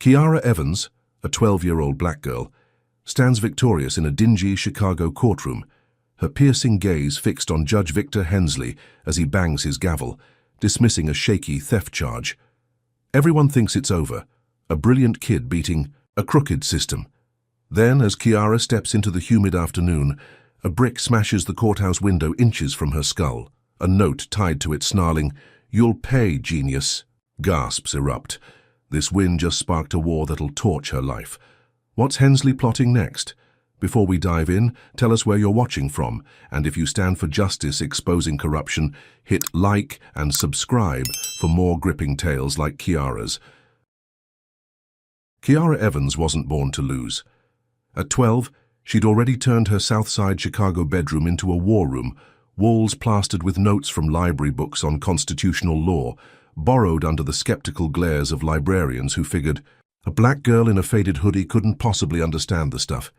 Kiara Evans, a 12-year-old black girl, stands victorious in a dingy Chicago courtroom, her piercing gaze fixed on Judge Victor Hensley as he bangs his gavel, dismissing a shaky theft charge. Everyone thinks it's over, a brilliant kid beating a crooked system. Then, as Kiara steps into the humid afternoon, a brick smashes the courthouse window inches from her skull. A note tied to it snarling, "You'll pay, genius." Gasps erupt. This win just sparked a war that'll torch her life. What's Hensley plotting next? Before we dive in, tell us where you're watching from, and if you stand for justice exposing corruption, hit like and subscribe for more gripping tales like Kiara's. Kiara Evans wasn't born to lose. At 12, she'd already turned her South Side Chicago bedroom into a war room, walls plastered with notes from library books on constitutional law, borrowed under the skeptical glares of librarians who figured a black girl in a faded hoodie couldn't possibly understand the stuff.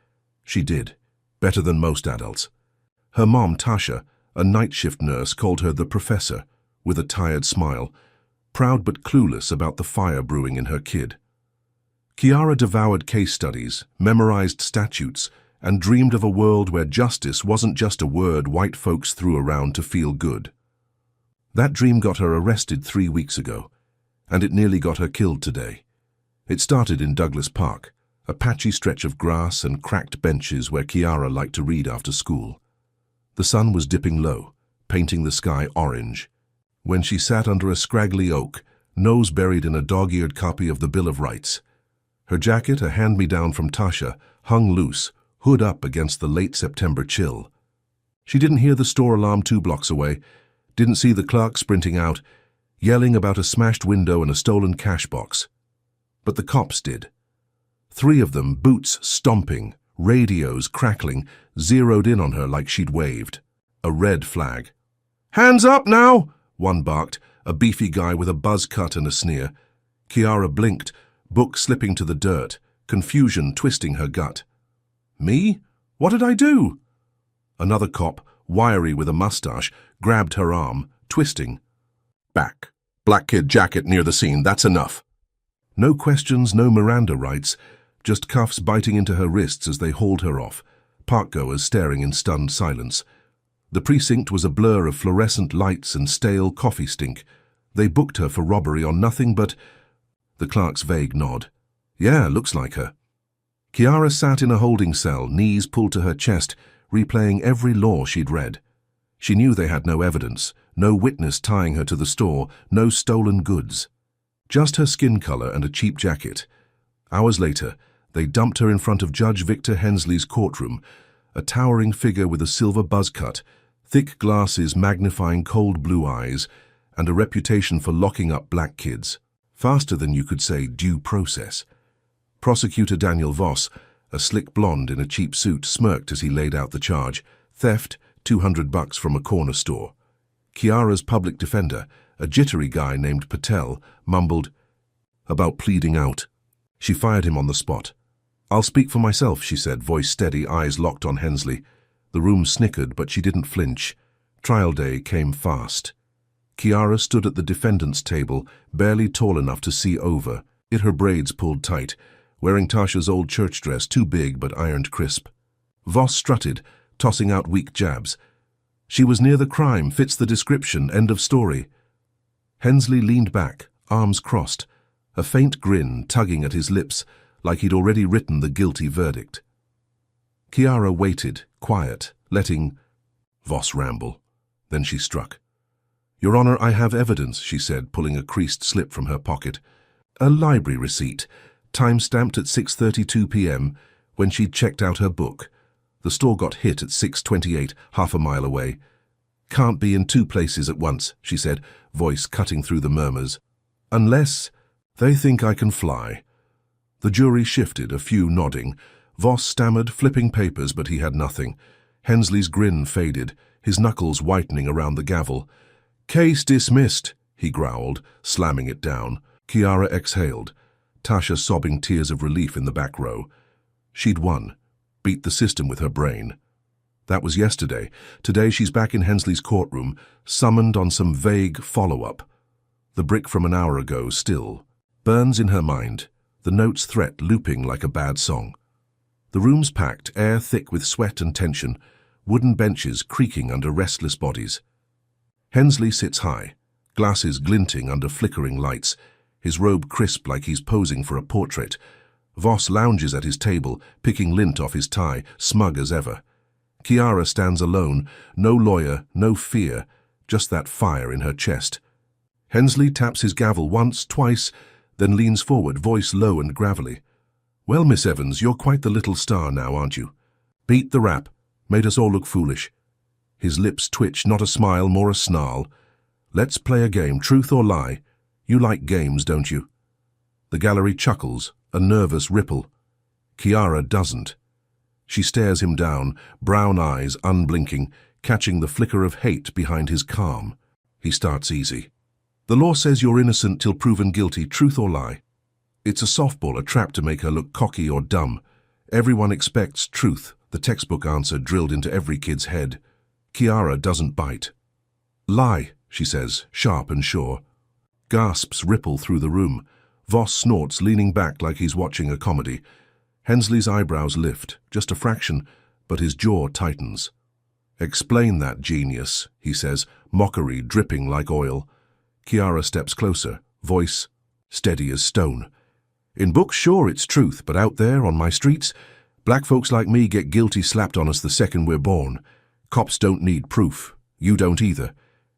She did, better than most adults. Her mom, Tasha, a night shift nurse, called her the professor, with a tired smile, proud but clueless about the fire brewing in her kid. Kiara devoured case studies, memorized statutes, and dreamed of a world where justice wasn't just a word white folks threw around to feel good. That dream got her arrested 3 weeks ago, and it nearly got her killed today. It started in Douglas Park, a patchy stretch of grass and cracked benches where Kiara liked to read after school. The sun was dipping low, painting the sky orange, when she sat under a scraggly oak, nose buried in a dog-eared copy of the Bill of Rights. Her jacket, a hand-me-down from Tasha, hung loose, hood up against the late September chill. She didn't hear the store alarm 2 blocks away, didn't see the clerk sprinting out, yelling about a smashed window and a stolen cash box. But the cops did. 3 of them, boots stomping, radios crackling, zeroed in on her like she'd waved. A red flag. "Hands up now!" one barked, a beefy guy with a buzz cut and a sneer. Kiara blinked, book slipping to the dirt, confusion twisting her gut. "Me? What did I do?" Another cop, wiry with a mustache, grabbed her arm, twisting. "Back. Black kid jacket near the scene, that's enough." No questions, no Miranda rights, just cuffs biting into her wrists as they hauled her off, parkgoers staring in stunned silence. The precinct was a blur of fluorescent lights and stale coffee stink. They booked her for robbery on nothing but... The clerk's vague nod. "Yeah, looks like her." Kiara sat in a holding cell, knees pulled to her chest, replaying every law she'd read. She knew they had no evidence, no witness tying her to the store, no stolen goods. Just her skin color and a cheap jacket. Hours later, they dumped her in front of Judge Victor Hensley's courtroom, a towering figure with a silver buzz cut, thick glasses magnifying cold blue eyes, and a reputation for locking up black kids. Faster than you could say due process. Prosecutor Daniel Voss, a slick blonde in a cheap suit, smirked as he laid out the charge. Theft, $200 from a corner store. Kiara's public defender, a jittery guy named Patel, mumbled, "About pleading out." She fired him on the spot. "I'll speak for myself," she said, voice steady, eyes locked on Hensley. The room snickered, but she didn't flinch. Trial day came fast. Kiara stood at the defendant's table, barely tall enough to see over, her braids pulled tight, wearing Tasha's old church dress, too big but ironed crisp. Voss strutted, tossing out weak jabs. "She was near the crime, fits the description, end of story." Hensley leaned back, arms crossed, a faint grin tugging at his lips, like he'd already written the guilty verdict. Kiara waited, quiet, letting Voss ramble. Then she struck. "Your Honor, I have evidence," she said, pulling a creased slip from her pocket. A library receipt, time-stamped at 6:32 p.m., when she'd checked out her book. The store got hit at 6:28, half a mile away. "Can't be in 2 places at once," she said, voice cutting through the murmurs. "Unless they think I can fly." The jury shifted, a few nodding. Voss stammered, flipping papers, but he had nothing. Hensley's grin faded, his knuckles whitening around the gavel. "Case dismissed," he growled, slamming it down. Kiara exhaled, Tasha sobbing tears of relief in the back row. She'd won, beat the system with her brain. That was yesterday. Today she's back in Hensley's courtroom, summoned on some vague follow-up. The brick from an hour ago still burns in her mind, the note's threat looping like a bad song. The room's packed, air thick with sweat and tension, wooden benches creaking under restless bodies. Hensley sits high, glasses glinting under flickering lights, his robe crisp like he's posing for a portrait. Voss lounges at his table, picking lint off his tie, smug as ever. Chiara stands alone, no lawyer, no fear, just that fire in her chest. Hensley taps his gavel once, twice, then leans forward, voice low and gravelly. "Well, Miss Evans, you're quite the little star now, aren't you? Beat the rap. Made us all look foolish." His lips twitch, not a smile, more a snarl. "Let's play a game, truth or lie. You like games, don't you?" The gallery chuckles, a nervous ripple. Chiara doesn't. She stares him down, brown eyes unblinking, catching the flicker of hate behind his calm. He starts easy. "The law says you're innocent till proven guilty, truth or lie." It's a softball, a trap to make her look cocky or dumb. Everyone expects truth, the textbook answer drilled into every kid's head. Chiara doesn't bite. "Lie," she says, sharp and sure. Gasps ripple through the room. Voss snorts, leaning back like he's watching a comedy. Hensley's eyebrows lift, just a fraction, but his jaw tightens. "Explain that, genius," he says, mockery dripping like oil. Chiara steps closer, voice steady as stone. "In books, sure, it's truth, but out there, on my streets, black folks like me get guilty slapped on us the second we're born. Cops don't need proof. You don't either.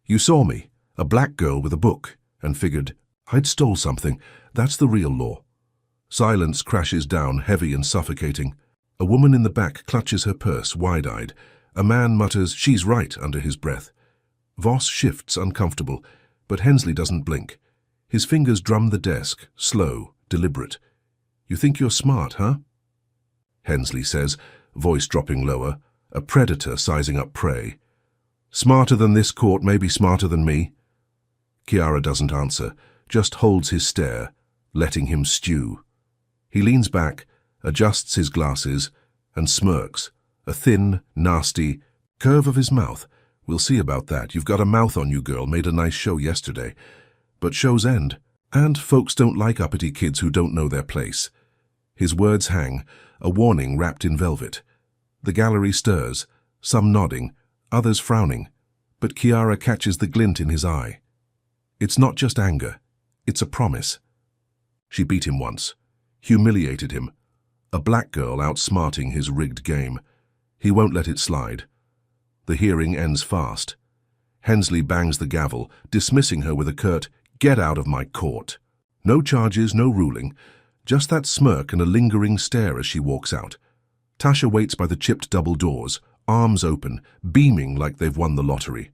You saw me, a black girl with a book, and figured, I'd stole something. That's the real law." Silence crashes down, heavy and suffocating. A woman in the back clutches her purse, wide-eyed. A man mutters, "She's right," under his breath. Voss shifts, uncomfortable, but Hensley doesn't blink. His fingers drum the desk, slow, deliberate. "You think you're smart, huh?" Hensley says, voice dropping lower, a predator sizing up prey. "Smarter than this court, maybe smarter than me." Chiara doesn't answer, just holds his stare, letting him stew. He leans back, adjusts his glasses, and smirks, a thin, nasty curve of his mouth. "We'll see about that. You've got a mouth on you, girl. Made a nice show yesterday. But shows end, and folks don't like uppity kids who don't know their place." His words hang, a warning wrapped in velvet. The gallery stirs, some nodding, others frowning, but Chiara catches the glint in his eye. It's not just anger, it's a promise. She beat him once, humiliated him, a black girl outsmarting his rigged game. He won't let it slide. The hearing ends fast. Hensley bangs the gavel, dismissing her with a curt, "Get out of my court." No charges, no ruling, just that smirk and a lingering stare as she walks out. Tasha waits by the chipped double doors, arms open, beaming like they've won the lottery.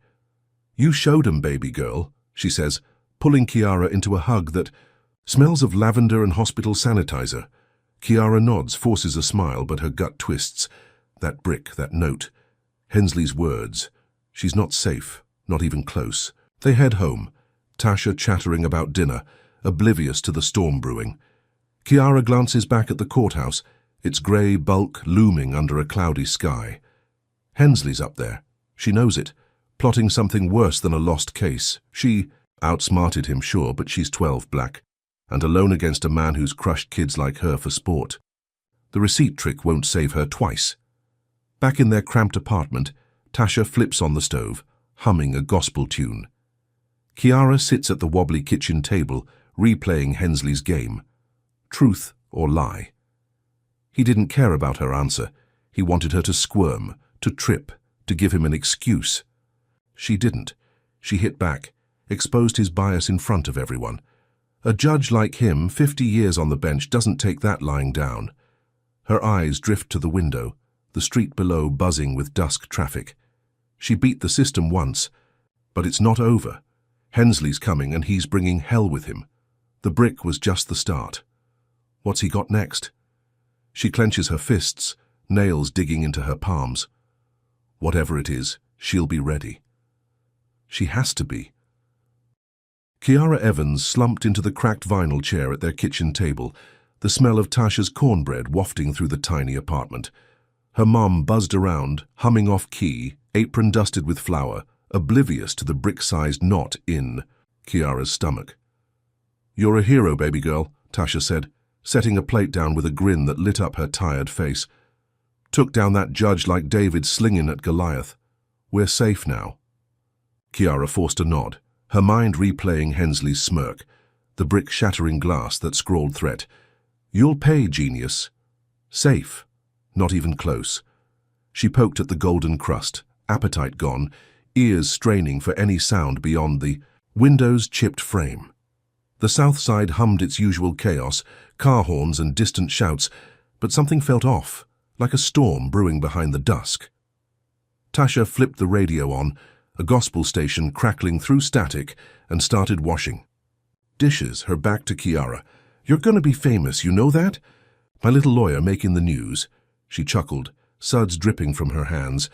"You showed 'em, baby girl," she says, pulling Chiara into a hug that smells of lavender and hospital sanitizer. Chiara nods, forces a smile, but her gut twists. That brick, that note. Hensley's words. She's not safe, not even close. They head home, Tasha chattering about dinner, oblivious to the storm brewing. Chiara glances back at the courthouse, its grey bulk looming under a cloudy sky. Hensley's up there. She knows it, plotting something worse than a lost case. She outsmarted him, sure, but she's 12 black, and alone against a man who's crushed kids like her for sport. The receipt trick won't save her twice. Back in their cramped apartment, Tasha flips on the stove, humming a gospel tune. Chiara sits at the wobbly kitchen table, replaying Hensley's game. Truth or lie? He didn't care about her answer. He wanted her to squirm, to trip, to give him an excuse. She didn't. She hit back, exposed his bias in front of everyone. A judge like him, 50 years on the bench, doesn't take that lying down. Her eyes drift to the window, the street below buzzing with dusk traffic. She beat the system once, but it's not over. Hensley's coming and he's bringing hell with him. The brick was just the start. What's he got next? She clenches her fists, nails digging into her palms. Whatever it is, she'll be ready. She has to be. Chiara Evans slumped into the cracked vinyl chair at their kitchen table, the smell of Tasha's cornbread wafting through the tiny apartment. Her mom buzzed around, humming off key, apron dusted with flour, oblivious to the brick-sized knot in Chiara's stomach. "You're a hero, baby girl," Tasha said, setting a plate down with a grin that lit up her tired face. Took down that judge like David slinging at Goliath. We're safe now. Kiara forced a nod, her mind replaying Hensley's smirk, the brick-shattering glass that scrawled threat. You'll pay, genius. Safe. Not even close. She poked at the golden crust, appetite gone, ears straining for any sound beyond the window's chipped frame. The south side hummed its usual chaos, car horns and distant shouts, but something felt off, like a storm brewing behind the dusk. Tasha flipped the radio on, a gospel station crackling through static, and started washing. Dishes, her back to Kiara. You're gonna be famous, you know that? My little lawyer making the news. She chuckled, suds dripping from her hands.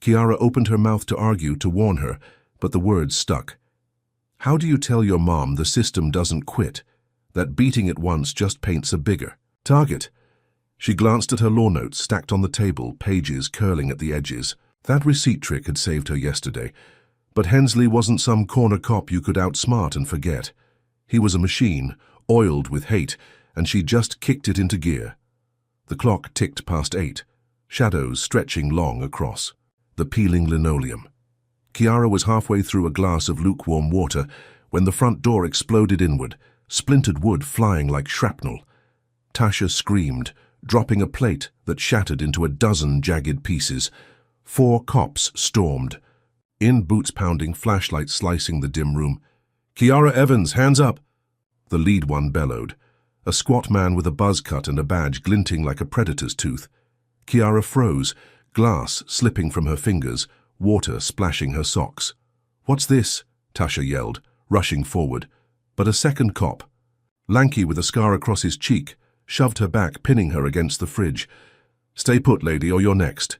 Kiara opened her mouth to argue, to warn her, but the words stuck. How do you tell your mom the system doesn't quit? That beating it once just paints a bigger target. She glanced at her law notes stacked on the table, pages curling at the edges. That receipt trick had saved her yesterday. But Hensley wasn't some corner cop you could outsmart and forget. He was a machine, oiled with hate, and she just kicked it into gear. The clock ticked past 8, shadows stretching long across the peeling linoleum. Kiara was halfway through a glass of lukewarm water when the front door exploded inward, splintered wood flying like shrapnel. Tasha screamed, dropping a plate that shattered into a dozen jagged pieces. 4 cops stormed, in boots pounding, flashlights slicing the dim room. Kiara Evans, hands up! The lead one bellowed, a squat man with a buzz cut and a badge glinting like a predator's tooth. Kiara froze, glass slipping from her fingers, water splashing her socks. What's this? Tasha yelled, rushing forward. But a second cop, lanky with a scar across his cheek, shoved her back, pinning her against the fridge. Stay put, lady, or you're next.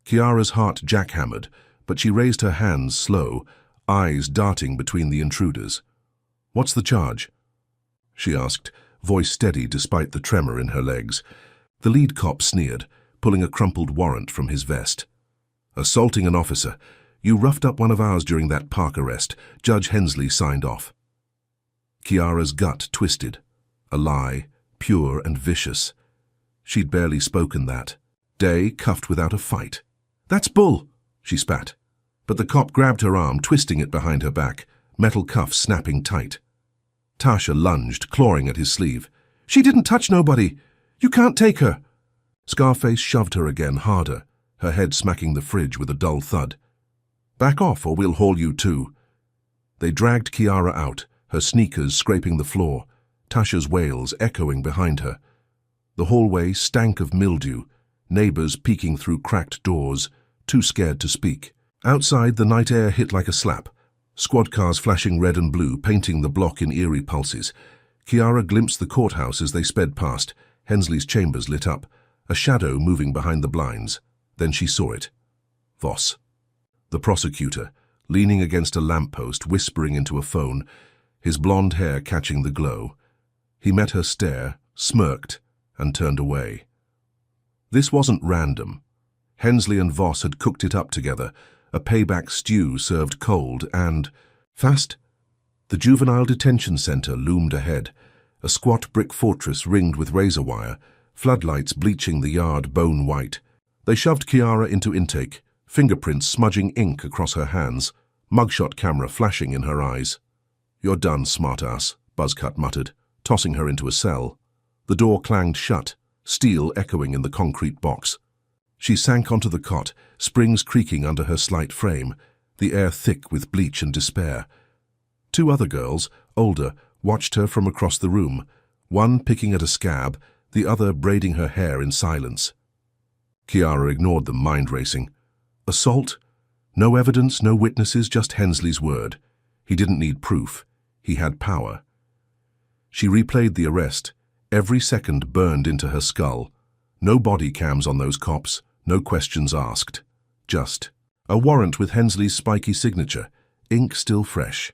Kiara's heart jackhammered, but she raised her hands slow, eyes darting between the intruders. What's the charge? She asked, voice steady despite the tremor in her legs. The lead cop sneered, pulling a crumpled warrant from his vest. Assaulting an officer. You roughed up one of ours during that park arrest. Judge Hensley signed off. Kiara's gut twisted. A lie, pure and vicious. She'd barely spoken that day, cuffed without a fight. That's bull, she spat. But the cop grabbed her arm, twisting it behind her back, metal cuffs snapping tight. Tasha lunged, clawing at his sleeve. She didn't touch nobody. You can't take her. Scarface shoved her again, harder, her head smacking the fridge with a dull thud. Back off or we'll haul you too. They dragged Kiara out, her sneakers scraping the floor, Tasha's wails echoing behind her. The hallway stank of mildew, neighbors peeking through cracked doors, too scared to speak. Outside, the night air hit like a slap, squad cars flashing red and blue, painting the block in eerie pulses. Kiara glimpsed the courthouse as they sped past, Hensley's chambers lit up, a shadow moving behind the blinds. Then she saw it. Voss. The prosecutor, leaning against a lamppost, whispering into a phone, his blonde hair catching the glow. He met her stare, smirked, and turned away. This wasn't random. Hensley and Voss had cooked it up together, a payback stew served cold and fast. The juvenile detention center loomed ahead, a squat brick fortress ringed with razor wire, floodlights bleaching the yard bone white. They shoved Kiara into intake, fingerprints smudging ink across her hands, mugshot camera flashing in her eyes. You're done, smartass, Buzzcut muttered, tossing her into a cell. The door clanged shut, steel echoing in the concrete box. She sank onto the cot, springs creaking under her slight frame, the air thick with bleach and despair. 2 other girls, older, watched her from across the room, one picking at a scab, the other braiding her hair in silence. Kiara ignored them, mind racing. Assault? No evidence, no witnesses, just Hensley's word. He didn't need proof. He had power. She replayed the arrest. Every second burned into her skull. No body cams on those cops, no questions asked. Just a warrant with Hensley's spiky signature, ink still fresh.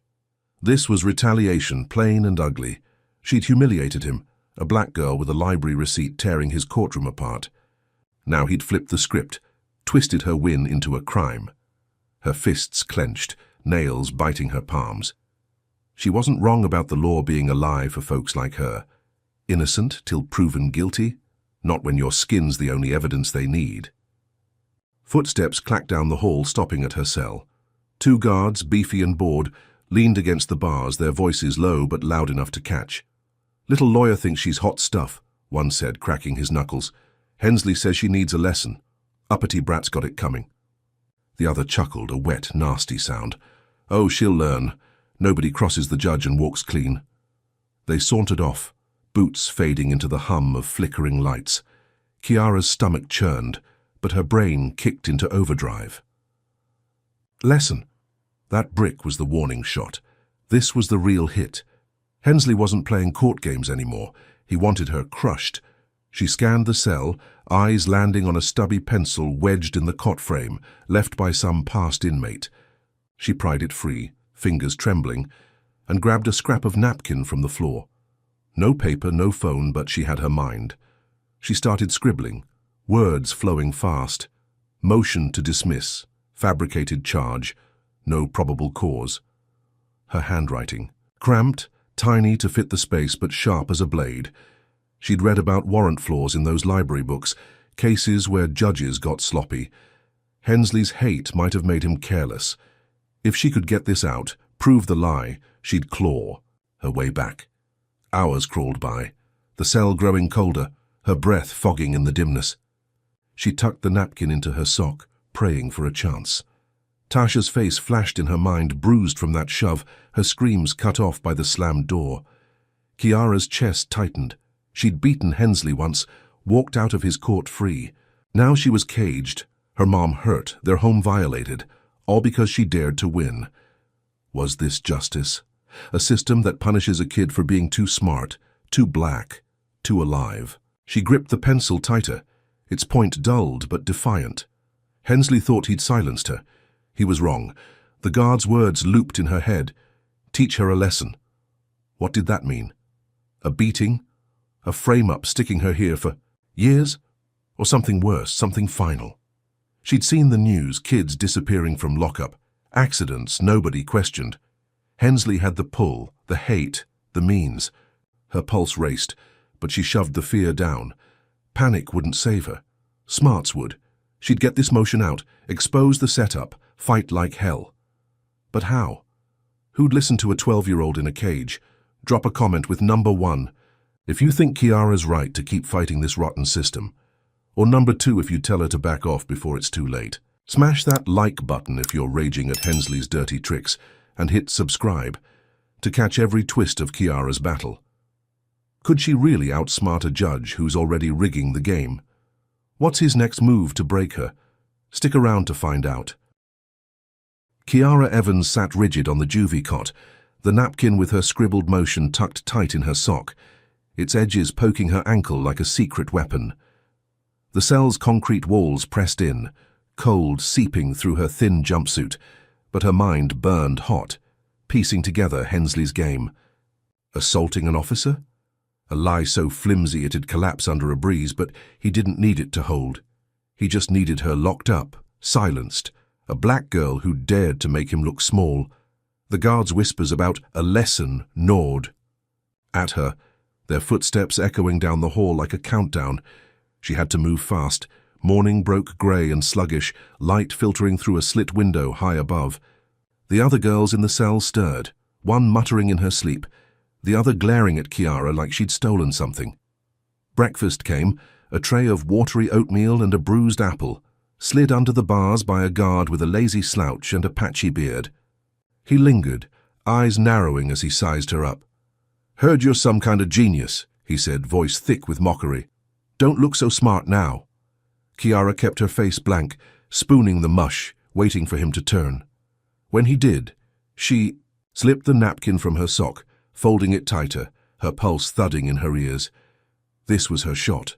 This was retaliation, plain and ugly. She'd humiliated him, a black girl with a library receipt tearing his courtroom apart. Now he'd flipped the script, twisted her win into a crime. Her fists clenched, nails biting her palms. She wasn't wrong about the law being a lie for folks like her. Innocent till proven guilty? Not when your skin's the only evidence they need. Footsteps clacked down the hall, stopping at her cell. Two guards, beefy and bored, leaned against the bars, their voices low but loud enough to catch. "Little lawyer thinks she's hot stuff," one said, cracking his knuckles. "Hensley says she needs a lesson. Uppity brat's got it coming." The other chuckled, a wet, nasty sound. "Oh, she'll learn. Nobody crosses the judge and walks clean." They sauntered off, boots fading into the hum of flickering lights. Kiara's stomach churned, but her brain kicked into overdrive. Lesson. That brick was the warning shot. This was the real hit. Hensley wasn't playing court games anymore. He wanted her crushed. She scanned the cell, eyes landing on a stubby pencil wedged in the cot frame, left by some past inmate. She pried it free, fingers trembling, and grabbed a scrap of napkin from the floor. No paper, no phone, but she had her mind. She started scribbling, words flowing fast. Motion to dismiss, fabricated charge, no probable cause. Her handwriting, cramped, tiny to fit the space but sharp as a blade. She'd read about warrant flaws in those library books, cases where judges got sloppy. Hensley's hate might have made him careless. If she could get this out, prove the lie, she'd claw her way back. Hours crawled by, the cell growing colder, her breath fogging in the dimness. She tucked the napkin into her sock, praying for a chance. Tasha's face flashed in her mind, bruised from that shove, her screams cut off by the slammed door. Kiara's chest tightened. She'd beaten Hensley once, walked out of his court free. Now she was caged, her mom hurt, their home violated, all because she dared to win. Was this justice? A system that punishes a kid for being too smart, too black, too alive. She gripped the pencil tighter, its point dulled but defiant. Hensley thought he'd silenced her. He was wrong. The guard's words looped in her head. Teach her a lesson. What did that mean? A beating? A frame-up sticking her here for years? Or something worse, something final? She'd seen the news, kids disappearing from lockup, accidents nobody questioned. Hensley had the pull, the hate, the means. Her pulse raced, but she shoved the fear down. Panic wouldn't save her. Smarts would. She'd get this motion out, expose the setup, fight like hell. But how? Who'd listen to a 12-year-old in a cage? Drop a comment with number 1, if you think Kiara's right to keep fighting this rotten system. Or number 2 if you tell her to back off before it's too late. Smash that like button if you're raging at Hensley's dirty tricks, and hit subscribe to catch every twist of Kiara's battle. Could she really outsmart a judge who's already rigging the game? What's his next move to break her? Stick around to find out. Kiara Evans sat rigid on the juvie cot, the napkin with her scribbled motion tucked tight in her sock, its edges poking her ankle like a secret weapon. The cell's concrete walls pressed in, cold seeping through her thin jumpsuit, but her mind burned hot, piecing together Hensley's game. Assaulting an officer? A lie so flimsy it'd collapse under a breeze, but he didn't need it to hold. He just needed her locked up, silenced, a black girl who dared to make him look small. The guard's whispers about a lesson gnawed at her, their footsteps echoing down the hall like a countdown. She had to move fast. Morning broke grey and sluggish, light filtering through a slit window high above. The other girls in the cell stirred, one muttering in her sleep, the other glaring at Kiara like she'd stolen something. Breakfast came, a tray of watery oatmeal and a bruised apple, slid under the bars by a guard with a lazy slouch and a patchy beard. He lingered, eyes narrowing as he sized her up. "Heard you're some kind of genius," he said, voice thick with mockery. "Don't look so smart now." Kiara kept her face blank, spooning the mush, waiting for him to turn. When he did, she slipped the napkin from her sock, folding it tighter, her pulse thudding in her ears. This was her shot.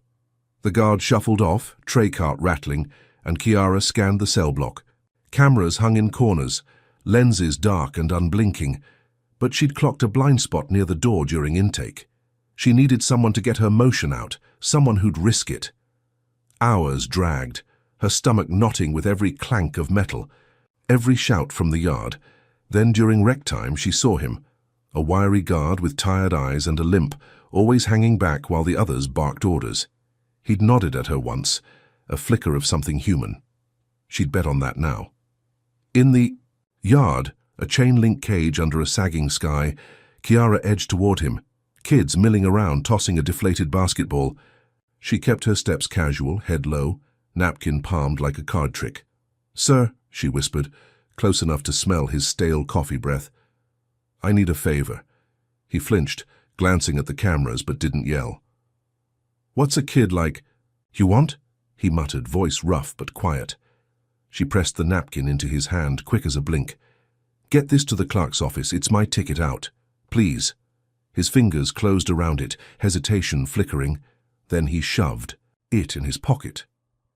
The guard shuffled off, tray cart rattling, and Kiara scanned the cell block. Cameras hung in corners, lenses dark and unblinking, but she'd clocked a blind spot near the door during intake. She needed someone to get her motion out, someone who'd risk it. Hours dragged, her stomach knotting with every clank of metal, every shout from the yard. Then during rec time she saw him, a wiry guard with tired eyes and a limp, always hanging back while the others barked orders. He'd nodded at her once, a flicker of something human. She'd bet on that now. In the yard, a chain-link cage under a sagging sky, Chiara edged toward him, kids milling around tossing a deflated basketball. She kept her steps casual, head low, napkin palmed like a card trick. "Sir," she whispered, close enough to smell his stale coffee breath. "I need a favor." He flinched, glancing at the cameras but didn't yell. "What's a kid like? You want?" he muttered, voice rough but quiet. She pressed the napkin into his hand, quick as a blink. "Get this to the clerk's office. It's my ticket out. Please." His fingers closed around it, hesitation flickering. Then he shoved it in his pocket.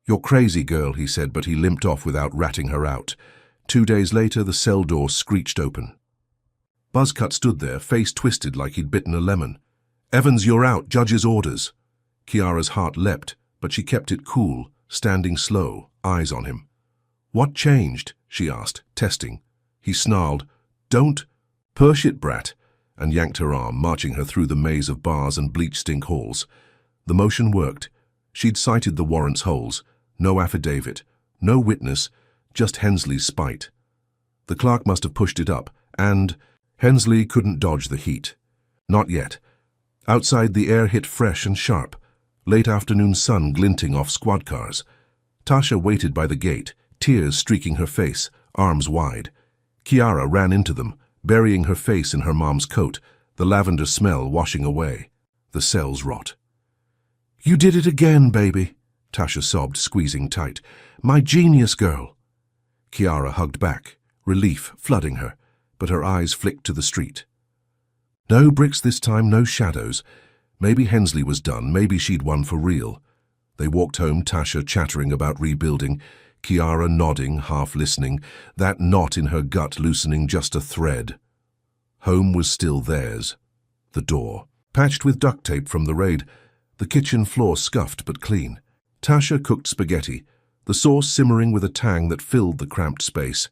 "You're crazy, girl," he said, but he limped off without ratting her out. 2 days later, the cell door screeched open. Buzzcut stood there, face twisted like he'd bitten a lemon. "Evans, you're out. Judge's orders." Chiara's heart leapt, but she kept it cool, standing slow, eyes on him. "What changed?" she asked, testing. He snarled, "Don't push it, brat," and yanked her arm, marching her through the maze of bars and bleach-stink halls. The motion worked. She'd cited the warrant's holes. No affidavit, no witness, just Hensley's spite. The clerk must have pushed it up, and Hensley couldn't dodge the heat. Not yet. Outside, the air hit fresh and sharp, late afternoon sun glinting off squad cars. Tasha waited by the gate, tears streaking her face, arms wide. Chiara ran into them, burying her face in her mom's coat, the lavender smell washing away. The cells rot. "You did it again, baby," Tasha sobbed, squeezing tight. "My genius girl." Chiara hugged back, relief flooding her, but her eyes flicked to the street. No bricks this time, no shadows. Maybe Hensley was done, maybe she'd won for real. They walked home, Tasha chattering about rebuilding, Chiara nodding, half listening, that knot in her gut loosening just a thread. Home was still theirs. The door, patched with duct tape from the raid, the kitchen floor scuffed but clean. Tasha cooked spaghetti, the sauce simmering with a tang that filled the cramped space.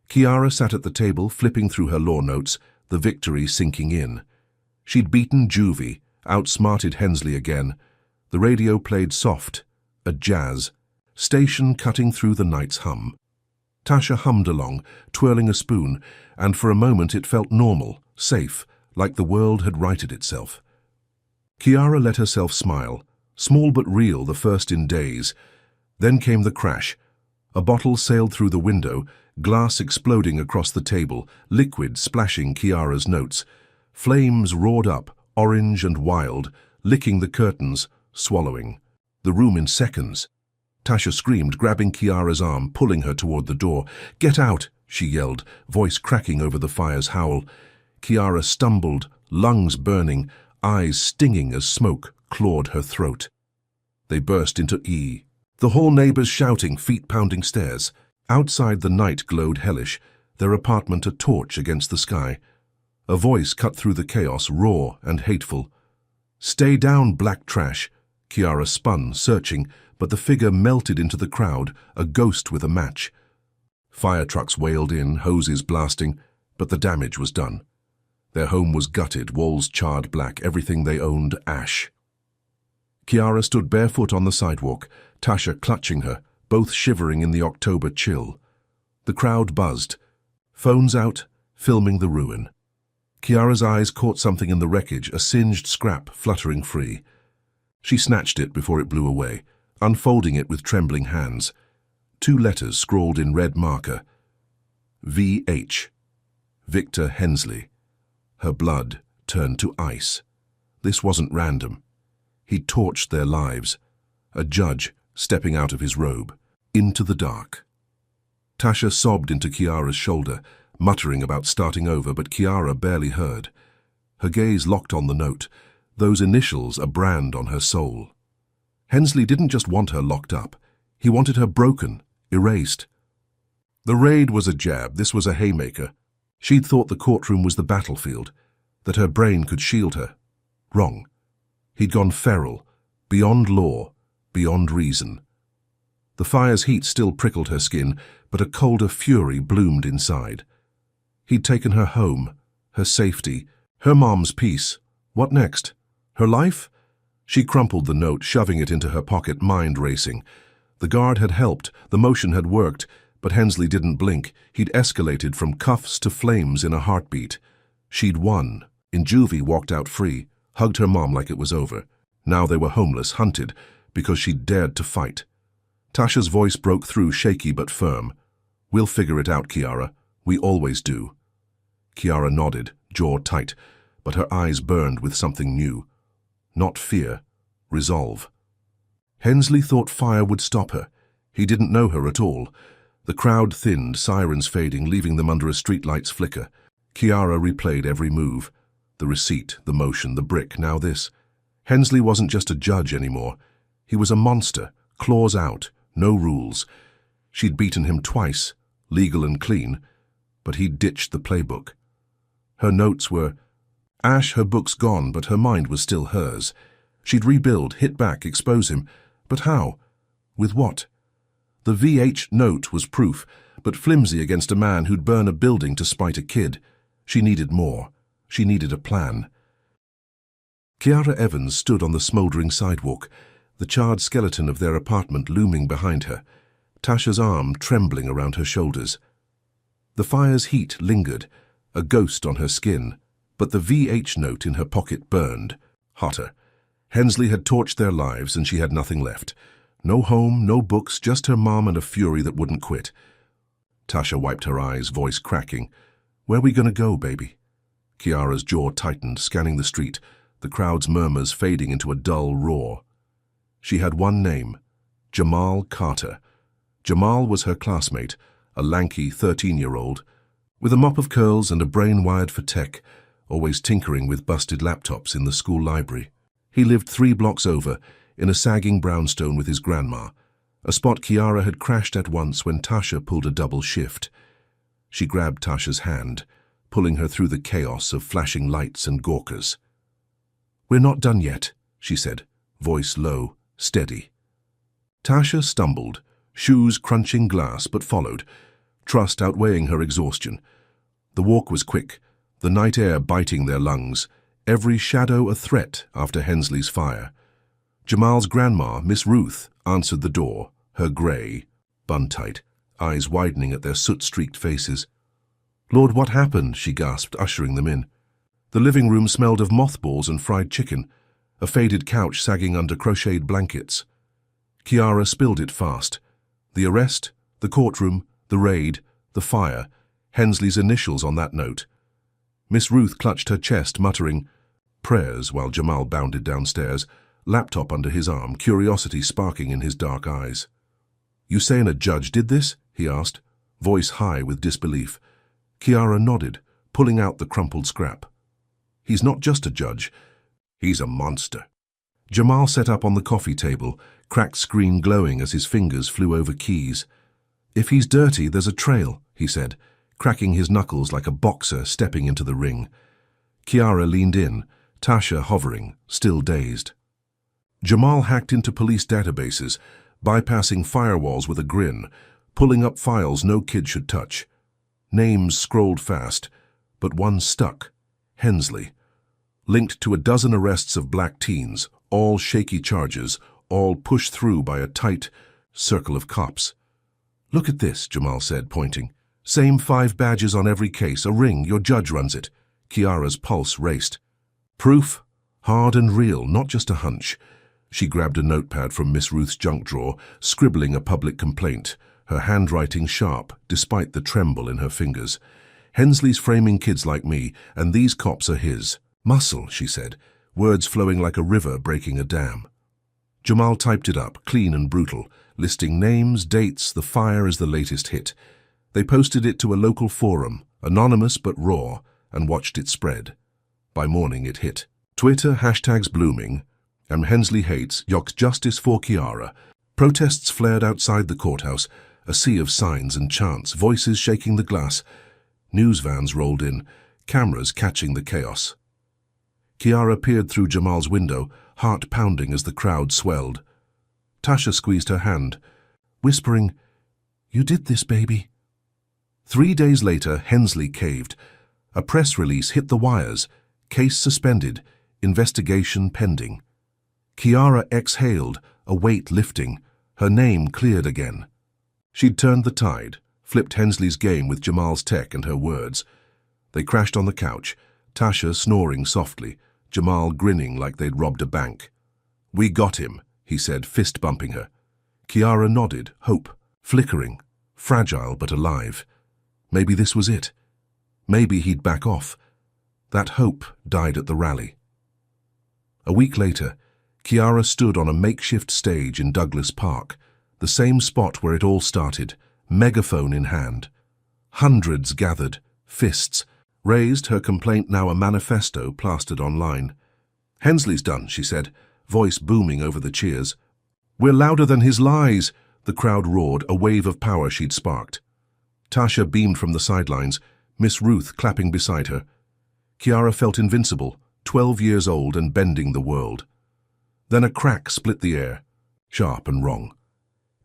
Chiara sat at the table, flipping through her law notes, the victory sinking in. She'd beaten Juvie, outsmarted Hensley again. The radio played soft, a jazz, station cutting through the night's hum. Tasha hummed along, twirling a spoon, and for a moment it felt normal, safe, like the world had righted itself. Chiara let herself smile, small but real, the first in days. Then came the crash. A bottle sailed through the window, glass exploding across the table, liquid splashing Chiara's notes. Flames roared up, orange and wild, licking the curtains, swallowing. The room in seconds. Tasha screamed, grabbing Chiara's arm, pulling her toward the door. "Get out!" she yelled, voice cracking over the fire's howl. Chiara stumbled, lungs burning, eyes stinging as smoke clawed her throat. They burst into E. The hall neighbors shouting, feet pounding stairs. Outside, the night glowed hellish, their apartment a torch against the sky. A voice cut through the chaos, raw and hateful. "Stay down, black trash." Chiara spun, searching, but the figure melted into the crowd, a ghost with a match. Fire trucks wailed in, hoses blasting, but the damage was done. Their home was gutted, walls charred black, everything they owned ash. Chiara stood barefoot on the sidewalk, Tasha clutching her, both shivering in the October chill. The crowd buzzed. Phones out, filming the ruin. Chiara's eyes caught something in the wreckage, a singed scrap fluttering free. She snatched it before it blew away, unfolding it with trembling hands. 2 letters scrawled in red marker. V.H. Victor Hensley. Her blood turned to ice. This wasn't random. He'd torched their lives. A judge stepping out of his robe, into the dark. Tasha sobbed into Chiara's shoulder, muttering about starting over, but Chiara barely heard. Her gaze locked on the note, those initials a brand on her soul. Hensley didn't just want her locked up. He wanted her broken, erased. The raid was a jab, this was a haymaker. She'd thought the courtroom was the battlefield, that her brain could shield her. Wrong. He'd gone feral, beyond law, beyond reason. The fire's heat still prickled her skin, but a colder fury bloomed inside. He'd taken her home, her safety, her mom's peace. What next? Her life? She crumpled the note, shoving it into her pocket, mind racing. The guard had helped, the motion had worked, but Hensley didn't blink. He'd escalated from cuffs to flames in a heartbeat. She'd won. Injuvie walked out free, hugged her mom like it was over. Now they were homeless, hunted, because she'd dared to fight. Tasha's voice broke through, shaky but firm. "We'll figure it out, Kiara. We always do." Kiara nodded, jaw tight, but her eyes burned with something new. Not fear, resolve. Hensley thought fire would stop her. He didn't know her at all. The crowd thinned, sirens fading, leaving them under a streetlight's flicker. Kiara replayed every move. The receipt, the motion, the brick, now this. Hensley wasn't just a judge anymore. He was a monster, claws out, no rules. She'd beaten him twice, legal and clean, but he'd ditched the playbook. Her notes were ash, her books gone, but her mind was still hers. She'd rebuild, hit back, expose him. But how? With what? The VH note was proof, but flimsy against a man who'd burn a building to spite a kid. She needed more. She needed a plan. Kiara Evans stood on the smouldering sidewalk, the charred skeleton of their apartment looming behind her, Tasha's arm trembling around her shoulders. The fire's heat lingered, a ghost on her skin, but the VH note in her pocket burned, hotter. Hensley had torched their lives and she had nothing left. No home, no books, just her mom and a fury that wouldn't quit. Tasha wiped her eyes, voice cracking. "Where we gonna go, baby?" Kiara's jaw tightened, scanning the street, the crowd's murmurs fading into a dull roar. She had one name, Jamal Carter. Jamal was her classmate, a lanky 13-year-old, with a mop of curls and a brain wired for tech, always tinkering with busted laptops in the school library. He lived 3 blocks over, in a sagging brownstone with his grandma, a spot Kiara had crashed at once when Tasha pulled a double shift. She grabbed Tasha's hand, pulling her through the chaos of flashing lights and gawkers. "We're not done yet," she said, voice low, steady. Tasha stumbled, shoes crunching glass, but followed, trust outweighing her exhaustion. The walk was quick, the night air biting their lungs, every shadow a threat after Hensley's fire. Jamal's grandma, Miss Ruth, answered the door, her grey, bun-tight, eyes widening at their soot-streaked faces. "Lord, what happened?" she gasped, ushering them in. The living room smelled of mothballs and fried chicken, a faded couch sagging under crocheted blankets. Kiara spilled it fast. The arrest, the courtroom, the raid, the fire, Hensley's initials on that note. Miss Ruth clutched her chest, muttering prayers while Jamal bounded downstairs, laptop under his arm, curiosity sparking in his dark eyes. "You saying a judge did this?" he asked, voice high with disbelief. Kiara nodded, pulling out the crumpled scrap. "He's not just a judge. He's a monster." Jamal sat up on the coffee table, cracked screen glowing as his fingers flew over keys. "If he's dirty, there's a trail," he said, cracking his knuckles like a boxer stepping into the ring. Kiara leaned in, Tasha hovering, still dazed. Jamal hacked into police databases, bypassing firewalls with a grin, pulling up files no kid should touch. Names scrolled fast, but one stuck, Hensley. Linked to a dozen arrests of black teens, all shaky charges, all pushed through by a tight circle of cops. "Look at this," Jamal said, pointing. "Same 5 badges on every case, a ring, your judge runs it." Kiara's pulse raced. Proof, hard and real, not just a hunch. She grabbed a notepad from Miss Ruth's junk drawer, scribbling a public complaint, her handwriting sharp, despite the tremble in her fingers. "Hensley's framing kids like me, and these cops are his. Muscle," she said, words flowing like a river breaking a dam. Jamal typed it up, clean and brutal, listing names, dates, the fire as the latest hit. They posted it to a local forum, anonymous but raw, and watched it spread. By morning it hit. Twitter hashtags blooming, and Hensley hates, Yock's justice for Kiara. Protests flared outside the courthouse, a sea of signs and chants, voices shaking the glass. News vans rolled in, cameras catching the chaos. Kiara peered through Jamal's window, heart pounding as the crowd swelled. Tasha squeezed her hand, whispering, "You did this, baby." 3 days later, Hensley caved. A press release hit the wires, case suspended, Investigation pending. Kiara exhaled, a weight lifting. Her name cleared again. She'd turned the tide, flipped Hensley's game with Jamal's tech and her words. They crashed on the couch, Tasha snoring softly, Jamal grinning like they'd robbed a bank. "We got him," he said, fist-bumping her. Kiara nodded, hope, flickering, fragile but alive. Maybe this was it. Maybe he'd back off. That hope died at the rally. A week later, Kiara stood on a makeshift stage in Douglas Park, the same spot where it all started, megaphone in hand. Hundreds gathered, fists raised, her complaint now a manifesto plastered online. "Hensley's done," she said, voice booming over the cheers. "We're louder than his lies," the crowd roared, a wave of power she'd sparked. Tasha beamed from the sidelines, Miss Ruth clapping beside her. Kiara felt invincible, 12 years old and bending the world. Then a crack split the air, sharp and wrong.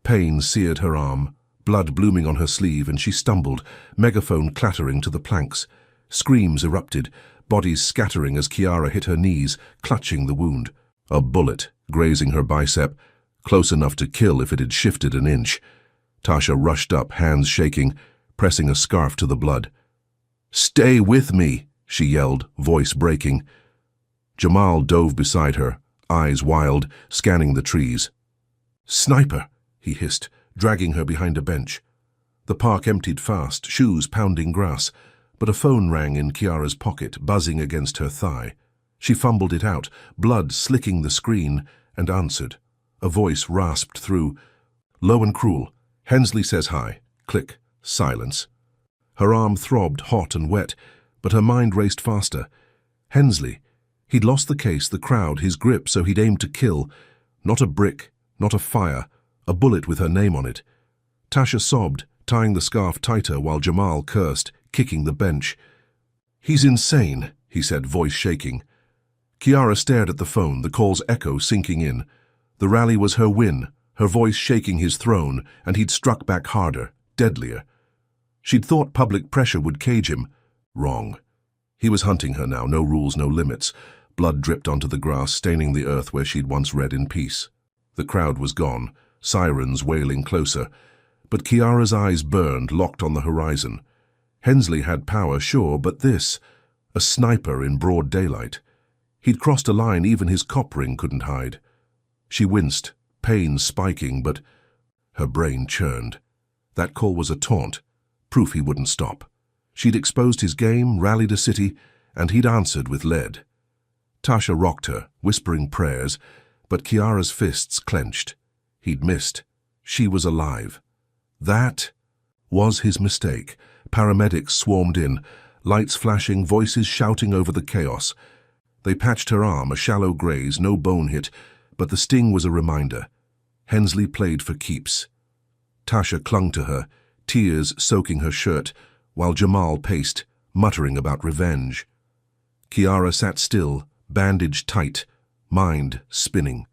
Pain seared her arm, blood blooming on her sleeve, and she stumbled, megaphone clattering to the planks. Screams erupted, bodies scattering as Kiara hit her knees, clutching the wound. A bullet grazing her bicep, close enough to kill if it had shifted an inch. Tasha rushed up, hands shaking, pressing a scarf to the blood. "Stay with me," she yelled, voice breaking. Jamal dove beside her, eyes wild, scanning the trees. "Sniper," he hissed, dragging her behind a bench. The park emptied fast, shoes pounding grass, but a phone rang in Kiara's pocket, buzzing against her thigh. She fumbled it out, blood slicking the screen, and answered. A voice rasped through. "Low and cruel. Hensley says hi." Click. Silence. Her arm throbbed, hot and wet, but her mind raced faster. Hensley. He'd lost the case, the crowd, his grip, so he'd aimed to kill. Not a brick, not a fire, a bullet with her name on it. Tasha sobbed, tying the scarf tighter while Jamal cursed, kicking the bench. "He's insane," he said, voice shaking. Kiara stared at the phone, the call's echo sinking in. The rally was her win, her voice shaking his throne, and he'd struck back harder, deadlier. She'd thought public pressure would cage him. Wrong. He was hunting her now, no rules, no limits. Blood dripped onto the grass, staining the earth where she'd once read in peace. The crowd was gone, sirens wailing closer. But Kiara's eyes burned, locked on the horizon. Hensley had power, sure, but this, a sniper in broad daylight. He'd crossed a line even his cop ring couldn't hide. She winced, pain spiking, but her brain churned. That call was a taunt, proof he wouldn't stop. She'd exposed his game, rallied a city, and he'd answered with lead. Tasha rocked her, whispering prayers, but Kiara's fists clenched. He'd missed. She was alive. That was his mistake. Paramedics swarmed in, lights flashing, voices shouting over the chaos. They patched her arm, a shallow graze, no bone hit, but the sting was a reminder. Hensley played for keeps. Tasha clung to her, tears soaking her shirt, while Jamal paced, muttering about revenge. Kiara sat still, bandaged tight, mind spinning.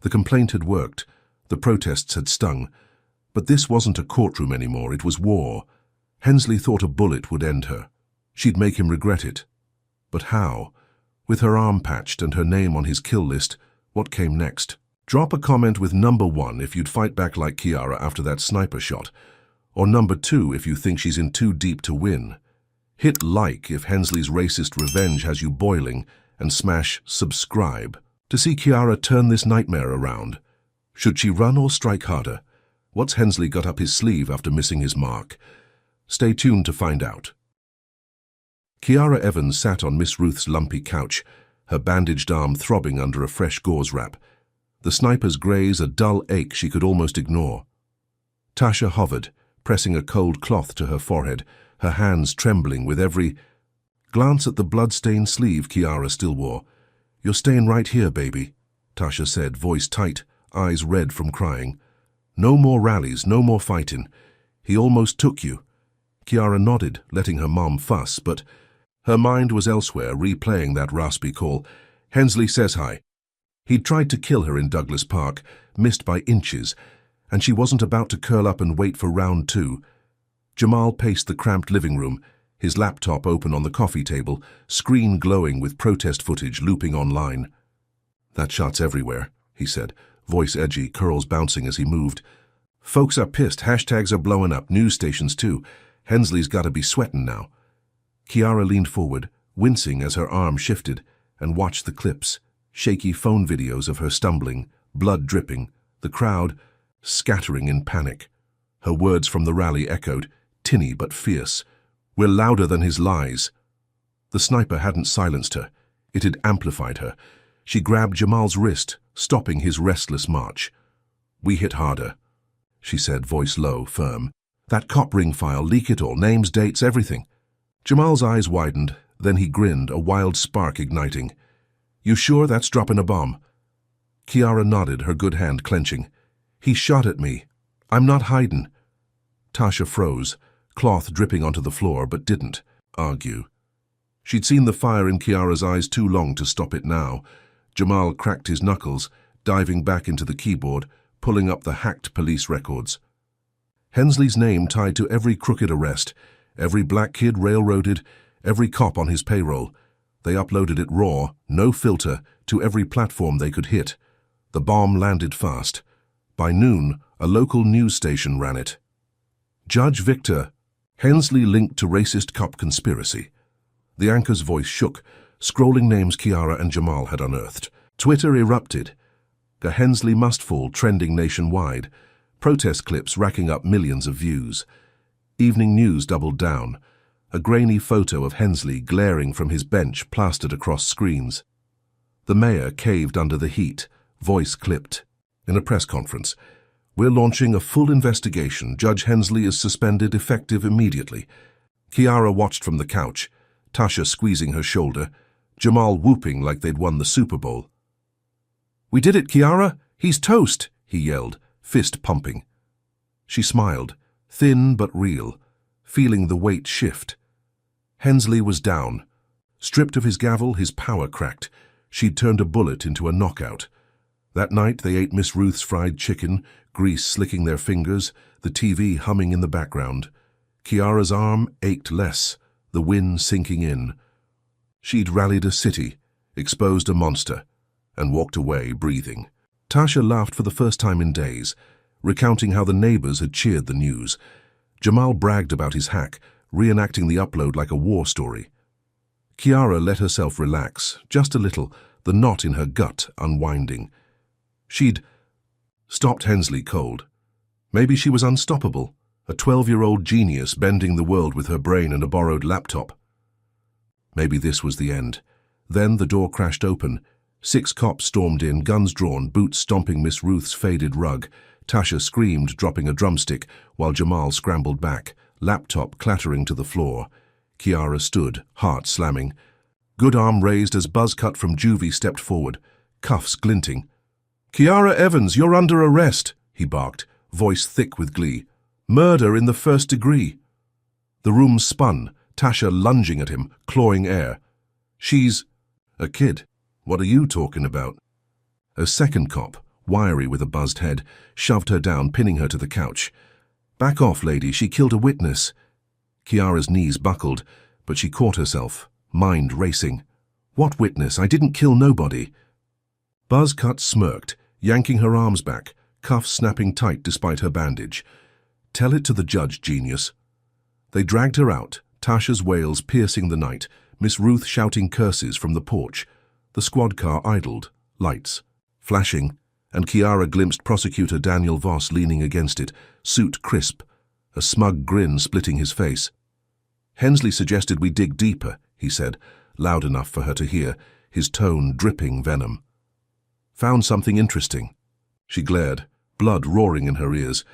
The complaint had worked, the protests had stung, but this wasn't a courtroom anymore, it was war. Hensley thought a bullet would end her. She'd make him regret it. But how? With her arm patched and her name on his kill list, what came next? Drop a comment with number 1 if you'd fight back like Kiara after that sniper shot, or number 2 if you think she's in too deep to win. Hit like if Hensley's racist revenge has you boiling, and smash subscribe to see Kiara turn this nightmare around. Should she run or strike harder? What's Hensley got up his sleeve after missing his mark? Stay tuned to find out. Kiara Evans sat on Miss Ruth's lumpy couch, her bandaged arm throbbing under a fresh gauze wrap. The sniper's graze a dull ache she could almost ignore. Tasha hovered, pressing a cold cloth to her forehead, her hands trembling with every glance at the blood-stained sleeve Kiara still wore. "You're staying right here, baby," Tasha said, voice tight, eyes red from crying. "No more rallies, no more fighting. He almost took you." Kiara nodded, letting her mom fuss, but her mind was elsewhere, replaying that raspy call. "Hensley says hi." He'd tried to kill her in Douglas Park, missed by inches, and she wasn't about to curl up and wait for round 2. Jamal paced the cramped living room, his laptop open on the coffee table, screen glowing with protest footage looping online. "That shot's everywhere," he said, voice edgy, curls bouncing as he moved. "Folks are pissed, hashtags are blowing up, news stations too. Hensley's gotta be sweating now." Kiara leaned forward, wincing as her arm shifted, and watched the clips, shaky phone videos of her stumbling, blood dripping, the crowd scattering in panic. Her words from the rally echoed, tinny but fierce. "We're louder than his lies." The sniper hadn't silenced her. It had amplified her. She grabbed Jamal's wrist, stopping his restless march. "We hit harder," she said, voice low, firm. "That cop ring file, leak it all, names, dates, everything." Jamal's eyes widened, then he grinned, a wild spark igniting. "You sure that's dropping a bomb?" Kiara nodded, her good hand clenching. "He shot at me. I'm not hiding." Tasha froze, cloth dripping onto the floor, but didn't argue. She'd seen the fire in Kiara's eyes too long to stop it now. Jamal cracked his knuckles, diving back into the keyboard, pulling up the hacked police records. Hensley's name tied to every crooked arrest, every black kid railroaded, every cop on his payroll. They uploaded it raw, no filter, to every platform they could hit. The bomb landed fast. By noon, a local news station ran it. "Judge Victor, Hensley linked to racist cop conspiracy." The anchor's voice shook, scrolling names Kiara and Jamal had unearthed. Twitter erupted. A Hensley must fall trending nationwide. Protest clips racking up millions of views. Evening news doubled down. A grainy photo of Hensley glaring from his bench plastered across screens. The mayor caved under the heat, voice clipped. In a press conference, "We're launching a full investigation. Judge Hensley is suspended effective immediately." Kiara watched from the couch, Tasha squeezing her shoulder, Jamal whooping like they'd won the Super Bowl. "We did it, Kiara! He's toast!" he yelled, fist pumping. She smiled, thin but real, feeling the weight shift. Hensley was down. Stripped of his gavel, his power cracked. She'd turned a bullet into a knockout. That night they ate Miss Ruth's fried chicken, grease slicking their fingers, the TV humming in the background. Kiara's arm ached less, the wind sinking in. She'd rallied a city, exposed a monster, and walked away breathing. Tasha laughed for the first time in days, recounting how the neighbors had cheered the news. Jamal bragged about his hack, reenacting the upload like a war story. Kiara let herself relax, just a little, the knot in her gut unwinding. She'd stopped Hensley cold. Maybe she was unstoppable, a 12-year-old genius bending the world with her brain and a borrowed laptop. Maybe this was the end. Then the door crashed open. 6 cops stormed in, guns drawn, boots stomping Miss Ruth's faded rug. Tasha screamed, dropping a drumstick, while Jamal scrambled back, laptop clattering to the floor. Kiara stood, heart slamming. Good arm raised as Buzzcut from Juvie stepped forward, cuffs glinting. "Kiara Evans, you're under arrest," he barked, voice thick with glee. "Murder in the first degree." The room spun, Tasha lunging at him, clawing air. "She's a kid. What are you talking about?" A second cop, wiry with a buzzed head, shoved her down, pinning her to the couch. "Back off, lady, she killed a witness." Kiara's knees buckled, but she caught herself, mind racing. "What witness? I didn't kill nobody." Buzzcut smirked, yanking her arms back, cuffs snapping tight despite her bandage. "Tell it to the judge, genius." They dragged her out, Tasha's wails piercing the night, Miss Ruth shouting curses from the porch. The squad car idled, lights flashing, and Kiara glimpsed prosecutor Daniel Voss leaning against it, suit crisp, a smug grin splitting his face. "Hensley suggested we dig deeper," he said, loud enough for her to hear, his tone dripping venom. "Found something interesting." She glared, blood roaring in her ears.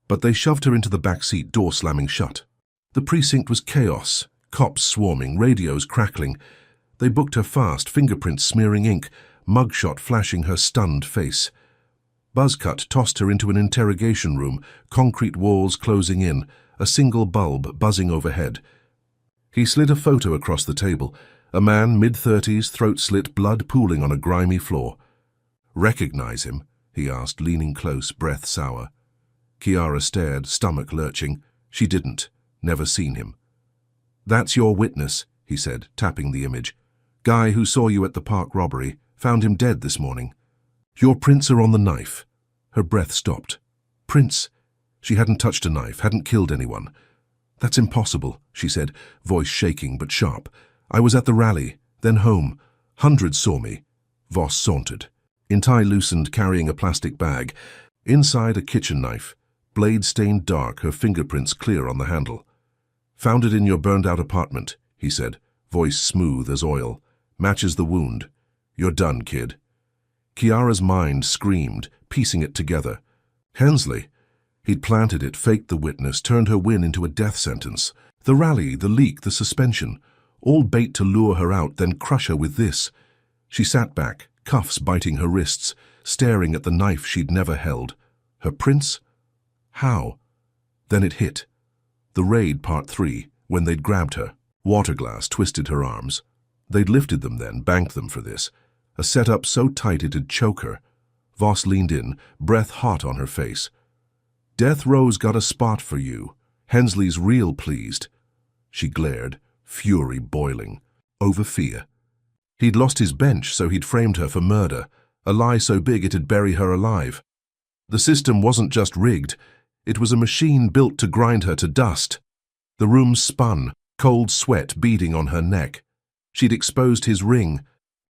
But they shoved her into the back seat, door slamming shut. The precinct was chaos, cops swarming, radios crackling. They booked her fast, fingerprints smearing ink, mugshot flashing her stunned face. Buzzcut tossed her into an interrogation room, concrete walls closing in, a single bulb buzzing overhead. He slid a photo across the table, a man mid-30s, throat slit, blood pooling on a grimy floor. "Recognize him?" he asked, leaning close, breath sour. Kiara stared, stomach lurching. She didn't, never seen him. "That's your witness," he said, tapping the image. "Guy who saw you at the park robbery, found him dead this morning. Your prints are on the knife." Her breath stopped. Prints? She hadn't touched a knife, hadn't killed anyone. "That's impossible," she said, voice shaking but sharp. "I was at the rally, then home. Hundreds saw me." Voss sauntered. Intai loosened, carrying a plastic bag. Inside, a kitchen knife, blade stained dark, her fingerprints clear on the handle. "Found it in your burned-out apartment," he said, voice smooth as oil. "Matches the wound. You're done, kid." Kiara's mind screamed, piecing it together. Hensley. He'd planted it, faked the witness, turned her win into a death sentence. The rally, the leak, the suspension. All bait to lure her out, then crush her with this. She sat back, cuffs biting her wrists, staring at the knife she'd never held. Her prints? How? Then it hit. The raid part 3, when they'd grabbed her. Waterglass twisted her arms. They'd lifted them then, banked them for this. A setup so tight it'd choke her. Voss leaned in, breath hot on her face. "Death Row's got a spot for you. Hensley's real pleased." She glared, fury boiling. Over fear. He'd lost his bench, so he'd framed her for murder, a lie so big it'd bury her alive. The system wasn't just rigged, it was a machine built to grind her to dust. The room spun, cold sweat beading on her neck. She'd exposed his ring,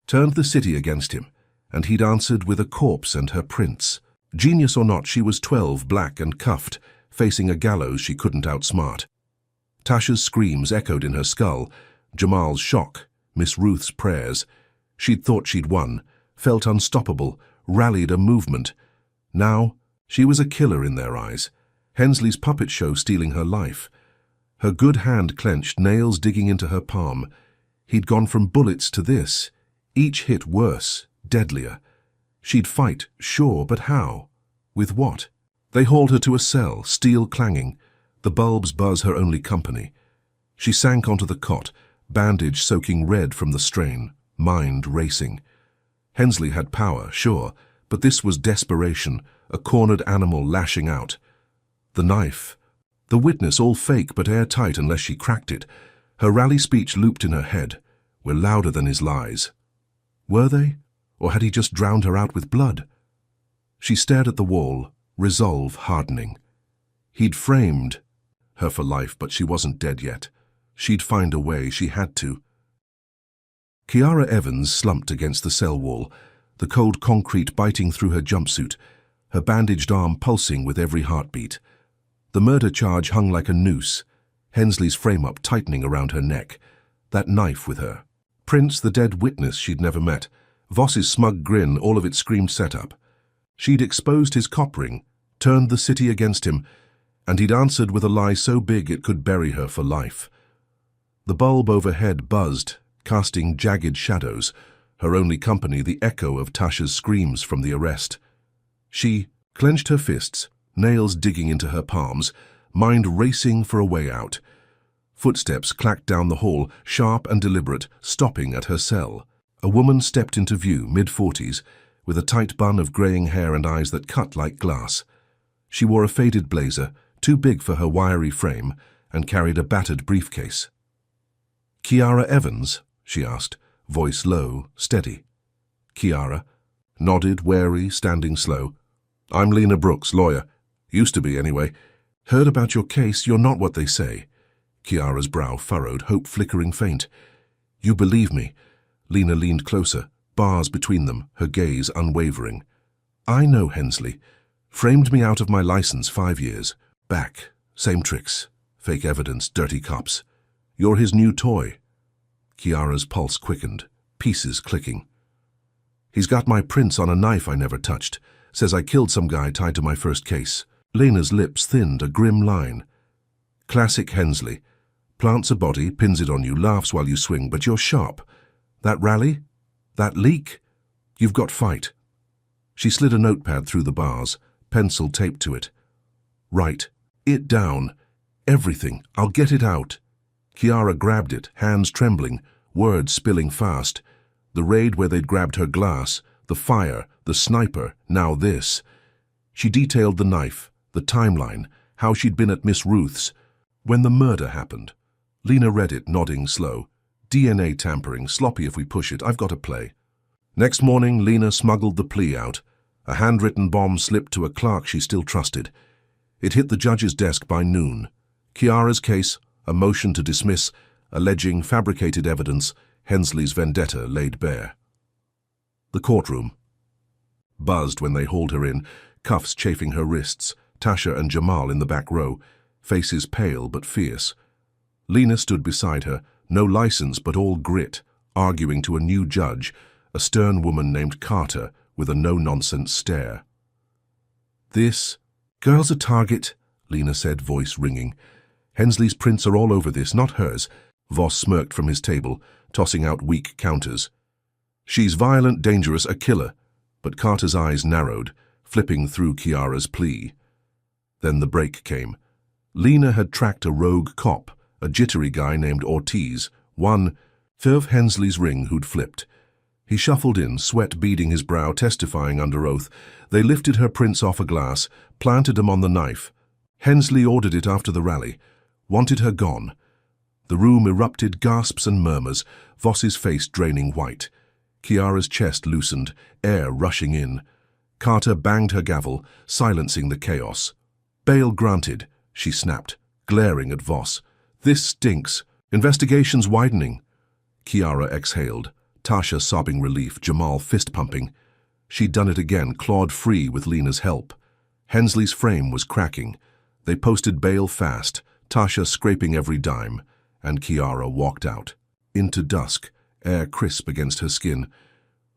turned the city against him, and he'd answered with a corpse and her prints. Genius or not, she was 12, black and cuffed, facing a gallows she couldn't outsmart. Tasha's screams echoed in her skull, Jamal's shock, Miss Ruth's prayers. She'd thought she'd won, felt unstoppable, rallied a movement. Now, she was a killer in their eyes. Hensley's puppet show stealing her life. Her good hand clenched, nails digging into her palm. He'd gone from bullets to this, each hit worse, deadlier. She'd fight, sure, but how? With what? They hauled her to a cell, steel clanging. The bulbs buzz her only company. She sank onto the cot, bandage soaking red from the strain, mind racing. Hensley had power, sure, but this was desperation, a cornered animal lashing out. The knife. The witness, all fake but airtight unless she cracked it. Her rally speech looped in her head. Were louder than his lies. Were they? Or had he just drowned her out with blood? She stared at the wall, resolve hardening. He'd framed her for life, but she wasn't dead yet. She'd find a way, she had to. Kiara Evans slumped against the cell wall, the cold concrete biting through her jumpsuit, her bandaged arm pulsing with every heartbeat. The murder charge hung like a noose, Hensley's frame-up tightening around her neck. That knife with her. Prince, the dead witness she'd never met. Voss's smug grin, all of it screamed setup. She'd exposed his cop ring, turned the city against him, and he'd answered with a lie so big it could bury her for life. The bulb overhead buzzed, casting jagged shadows, her only company the echo of Tasha's screams from the arrest. She clenched her fists, nails digging into her palms, mind racing for a way out. Footsteps clacked down the hall, sharp and deliberate, stopping at her cell. A woman stepped into view, mid-40s, with a tight bun of greying hair and eyes that cut like glass. She wore a faded blazer, too big for her wiry frame, and carried a battered briefcase. "Kiara Evans?" she asked, voice low, steady. Kiara nodded, wary, standing slow. "I'm Lena Brooks, lawyer. Used to be, anyway. Heard about your case, you're not what they say." Kiara's brow furrowed, hope flickering faint. "You believe me?" Lena leaned closer, bars between them, her gaze unwavering. "I know Hensley. Framed me out of my license 5 years. Back. Same tricks. Fake evidence, dirty cops. You're his new toy." Kiara's pulse quickened, pieces clicking. "He's got my prints on a knife I never touched. Says I killed some guy tied to my first case." Lena's lips thinned, a grim line. "Classic Hensley. Plants a body, pins it on you, laughs while you swing, but you're sharp. That rally? That leak? You've got fight." She slid a notepad through the bars, pencil taped to it. "Write it down. Everything. I'll get it out." Kiara grabbed it, hands trembling, words spilling fast. The raid where they'd grabbed her glass, the fire, the sniper, now this. She detailed the knife, the timeline, how she'd been at Miss Ruth's, when the murder happened. Lena read it, nodding slow. DNA tampering, sloppy if we push it, I've got to play. Next morning, Lena smuggled the plea out. A handwritten bomb slipped to a clerk she still trusted. It hit the judge's desk by noon. Chiara's case, a motion to dismiss, alleging fabricated evidence, Hensley's vendetta laid bare. The courtroom buzzed when they hauled her in, cuffs chafing her wrists, Tasha and Jamal in the back row, faces pale but fierce. Lena stood beside her, no license but all grit, arguing to a new judge, a stern woman named Carter, with a no-nonsense stare. "This girl's a target," Lena said, voice ringing. "Hensley's prints are all over this, not hers." Voss smirked from his table, tossing out weak counters. "She's violent, dangerous, a killer." But Carter's eyes narrowed, flipping through Chiara's plea. Then the break came. Lena had tracked a rogue cop, a jittery guy named Ortiz, one of Hensley's ring who'd flipped. He shuffled in, sweat beading his brow, testifying under oath. They lifted her prints off a glass, planted them on the knife. Hensley ordered it after the rally, wanted her gone. The room erupted, gasps and murmurs, Voss's face draining white. Chiara's chest loosened, air rushing in. Carter banged her gavel, silencing the chaos. "Bail granted," she snapped, glaring at Voss. "This stinks. Investigation's widening." Chiara exhaled, Tasha sobbing relief, Jamal fist-pumping. She'd done it again, clawed free with Lena's help. Hensley's frame was cracking. They posted bail fast, Tasha scraping every dime, and Chiara walked out. Into dusk, air crisp against her skin.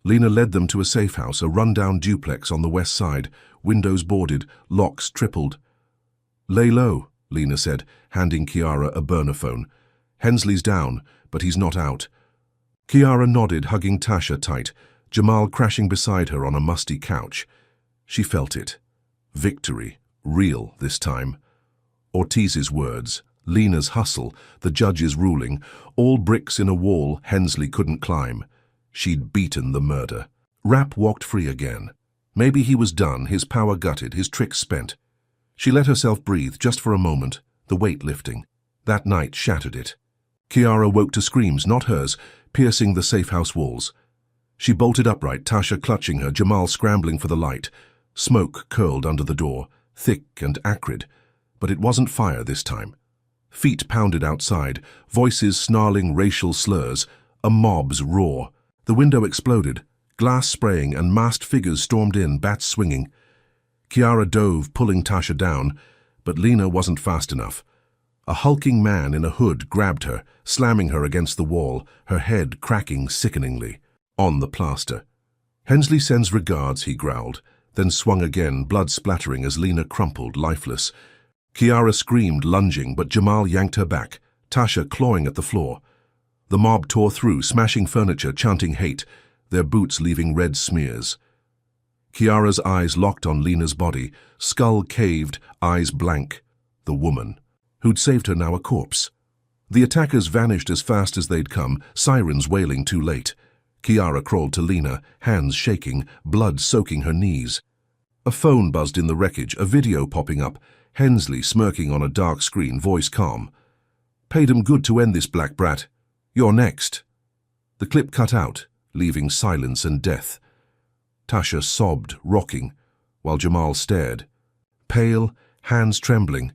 Lena led them to a safe house, a rundown duplex on the west side, windows boarded, locks tripled. "Lay low," Lena said, handing Chiara a burner phone. "Hensley's down, but he's not out." Chiara nodded, hugging Tasha tight, Jamal crashing beside her on a musty couch. She felt it. Victory. Real this time. Ortiz's words, Lena's hustle, the judge's ruling, all bricks in a wall Hensley couldn't climb. She'd beaten the murder. Rapp walked free again. Maybe he was done, his power gutted, his tricks spent. She let herself breathe just for a moment, the weight lifting. That night shattered it. Chiara woke to screams, not hers, piercing the safe house walls. She bolted upright, Tasha clutching her, Jamal scrambling for the light. Smoke curled under the door, thick and acrid, but it wasn't fire this time. Feet pounded outside, voices snarling racial slurs, a mob's roar. The window exploded, glass spraying, and masked figures stormed in, bats swinging. Chiara dove, pulling Tasha down, but Lena wasn't fast enough. A hulking man in a hood grabbed her, slamming her against the wall, her head cracking sickeningly. On the plaster. "Hensley sends regards," he growled, then swung again, blood splattering as Lena crumpled, lifeless. Chiara screamed, lunging, but Jamal yanked her back, Tasha clawing at the floor. The mob tore through, smashing furniture, chanting hate, their boots leaving red smears. Chiara's eyes locked on Lena's body, skull caved, eyes blank. The woman, who'd saved her, now a corpse. The attackers vanished as fast as they'd come, sirens wailing too late. Chiara crawled to Lena, hands shaking, blood soaking her knees. A phone buzzed in the wreckage, a video popping up, Hensley smirking on a dark screen, voice calm. "Paid 'em good to end this, black brat. You're next." The clip cut out, leaving silence and death. Tasha sobbed, rocking, while Jamal stared. Pale, hands trembling.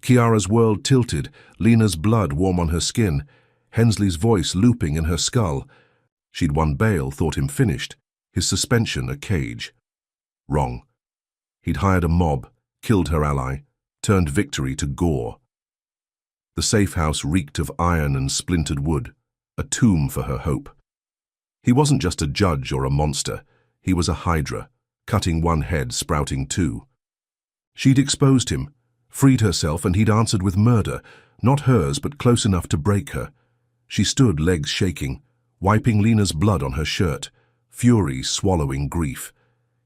Chiara's world tilted, Lena's blood warm on her skin, Hensley's voice looping in her skull. She'd won bail, thought him finished, his suspension a cage. Wrong. He'd hired a mob, killed her ally, turned victory to gore. The safe house reeked of iron and splintered wood, a tomb for her hope. He wasn't just a judge or a monster, he was a hydra, cutting one head, sprouting two. She'd exposed him, freed herself, and he'd answered with murder, not hers but close enough to break her. She stood, legs shaking, wiping Lena's blood on her shirt, fury swallowing grief.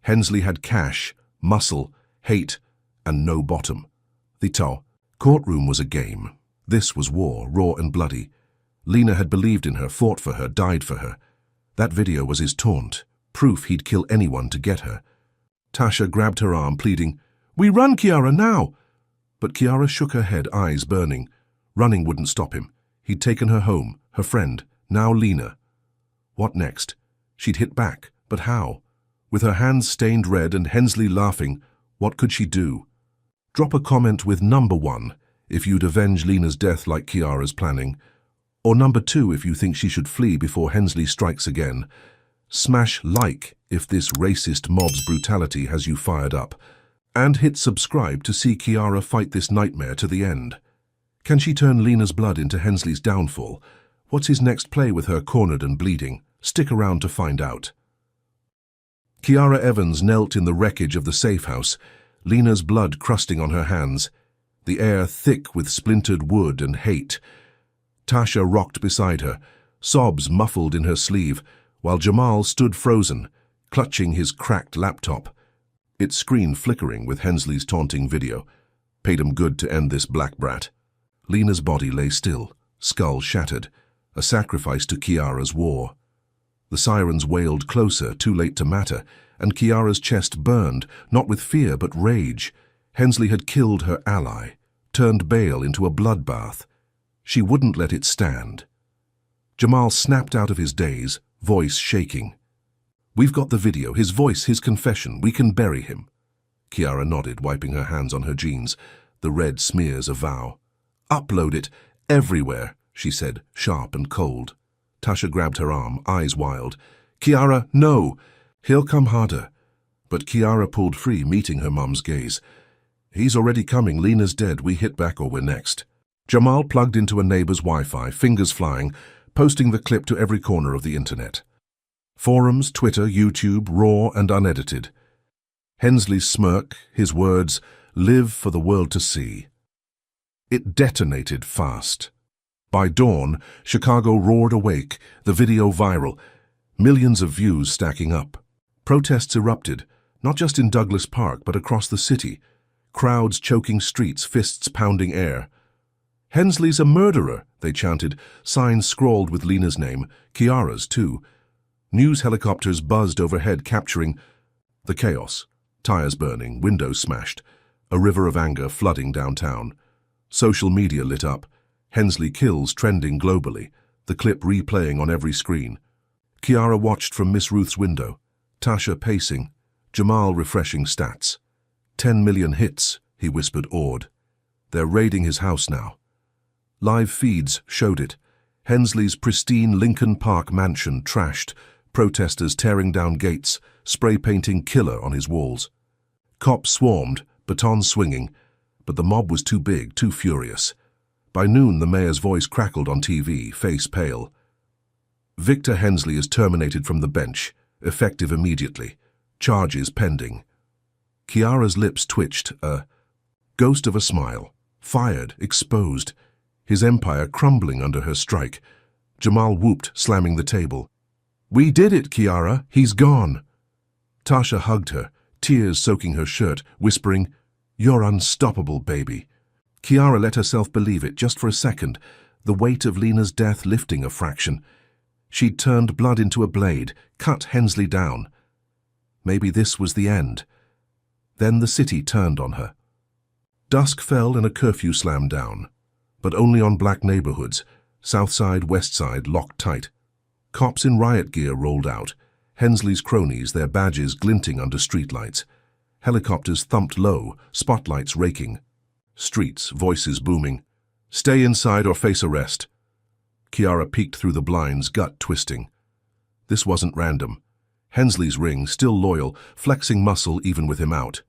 Hensley had cash, muscle, hate, and no bottom. The courtroom was a game. This was war, raw and bloody. Lena had believed in her, fought for her, died for her. That video was his taunt, proof he'd kill anyone to get her. Tasha grabbed her arm, pleading, "We run, Chiara, now!" But Chiara shook her head, eyes burning. Running wouldn't stop him. He'd taken her home, her friend, now Lena. What next? She'd hit back, but how? With her hands stained red and Hensley laughing, what could she do? Drop a comment with number 1 if you'd avenge Lena's death like Kiara's planning, or number 2 if you think she should flee before Hensley strikes again. Smash like if this racist mob's brutality has you fired up, and hit subscribe to see Kiara fight this nightmare to the end. Can she turn Lena's blood into Hensley's downfall? What's his next play with her cornered and bleeding? Stick around to find out. Kiara Evans knelt in the wreckage of the safe house, Lena's blood crusting on her hands, the air thick with splintered wood and hate. Tasha rocked beside her, sobs muffled in her sleeve, while Jamal stood frozen, clutching his cracked laptop, its screen flickering with Hensley's taunting video. Paid him good to end this black brat. Lena's body lay still, skull shattered, a sacrifice to Kiara's war. The sirens wailed closer, too late to matter, and Kiara's chest burned, not with fear but rage. Hensley had killed her ally, turned Bale into a bloodbath. She wouldn't let it stand. Jamal snapped out of his daze, voice shaking. "We've got the video, his voice, his confession. We can bury him." Kiara nodded, wiping her hands on her jeans, the red smears a vow. "Upload it, everywhere," she said, sharp and cold. Tasha grabbed her arm, eyes wild. "Kiara, no!" "He'll come harder." But Kiara pulled free, meeting her mum's gaze. "He's already coming. Lena's dead. We hit back or we're next." Jamal plugged into a neighbor's Wi-Fi, fingers flying, posting the clip to every corner of the internet. Forums, Twitter, YouTube, raw and unedited. Hensley's smirk, his words, "Live for the world to see." It detonated fast. By dawn, Chicago roared awake, the video viral, millions of views stacking up. Protests erupted, not just in Douglas Park but across the city, crowds choking streets, fists pounding air. "Hensley's a murderer," they chanted, signs scrawled with Lena's name, Kiara's too. News helicopters buzzed overhead, capturing the chaos. Tires burning, windows smashed, a river of anger flooding downtown. Social media lit up, Hensley kills trending globally, the clip replaying on every screen. Kiara watched from Miss Ruth's window, Tasha pacing, Jamal refreshing stats. 10 million hits, he whispered, awed. They're raiding his house now. Live feeds showed it. Hensley's pristine Lincoln Park mansion trashed, protesters tearing down gates, spray-painting killer on his walls. Cops swarmed, batons swinging, but the mob was too big, too furious. By noon, the mayor's voice crackled on TV, face pale. Victor Hensley is terminated from the bench, effective immediately. Charges pending. Kiara's lips twitched, a ghost of a smile. Fired, exposed. His empire crumbling under her strike. Jamal whooped, slamming the table. "We did it, Kiara. He's gone." Tasha hugged her, tears soaking her shirt, whispering, "You're unstoppable, baby." Kiara let herself believe it just for a second, the weight of Lena's death lifting a fraction. She'd turned blood into a blade, cut Hensley down. Maybe this was the end. Then the city turned on her. Dusk fell and a curfew slammed down, but only on black neighborhoods, South Side, West Side locked tight. Cops in riot gear rolled out, Hensley's cronies, their badges glinting under streetlights. Helicopters thumped low, spotlights raking. Streets, voices booming. "Stay inside or face arrest." Kiara peeked through the blinds, gut twisting. This wasn't random. Hensley's ring, still loyal, flexing muscle even with him out.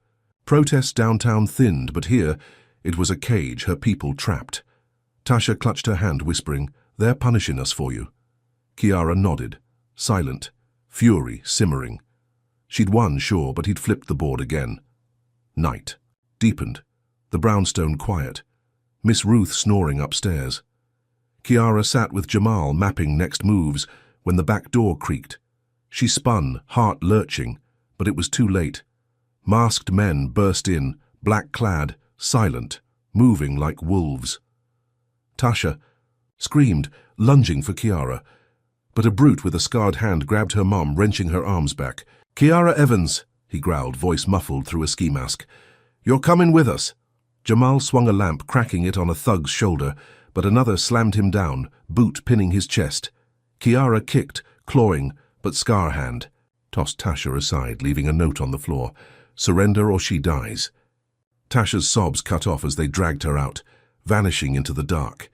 Protests downtown thinned, but here, it was a cage, her people trapped. Tasha clutched her hand, whispering, "They're punishing us for you." Kiara nodded, silent, fury simmering. She'd won, sure, but he'd flipped the board again. Night. Deepened. The brownstone quiet. Miss Ruth snoring upstairs. Kiara sat with Jamal, mapping next moves, when the back door creaked. She spun, heart lurching, but it was too late. Masked men burst in, black-clad, silent, moving like wolves. Tasha screamed, lunging for Kiara, but a brute with a scarred hand grabbed her mom, wrenching her arms back. "Kiara Evans," he growled, voice muffled through a ski mask. "You're coming with us." Jamal swung a lamp, cracking it on a thug's shoulder, but another slammed him down, boot pinning his chest. Kiara kicked, clawing, but Scarhand tossed Tasha aside, leaving a note on the floor. Surrender or she dies. Tasha's sobs cut off as they dragged her out, vanishing into the dark.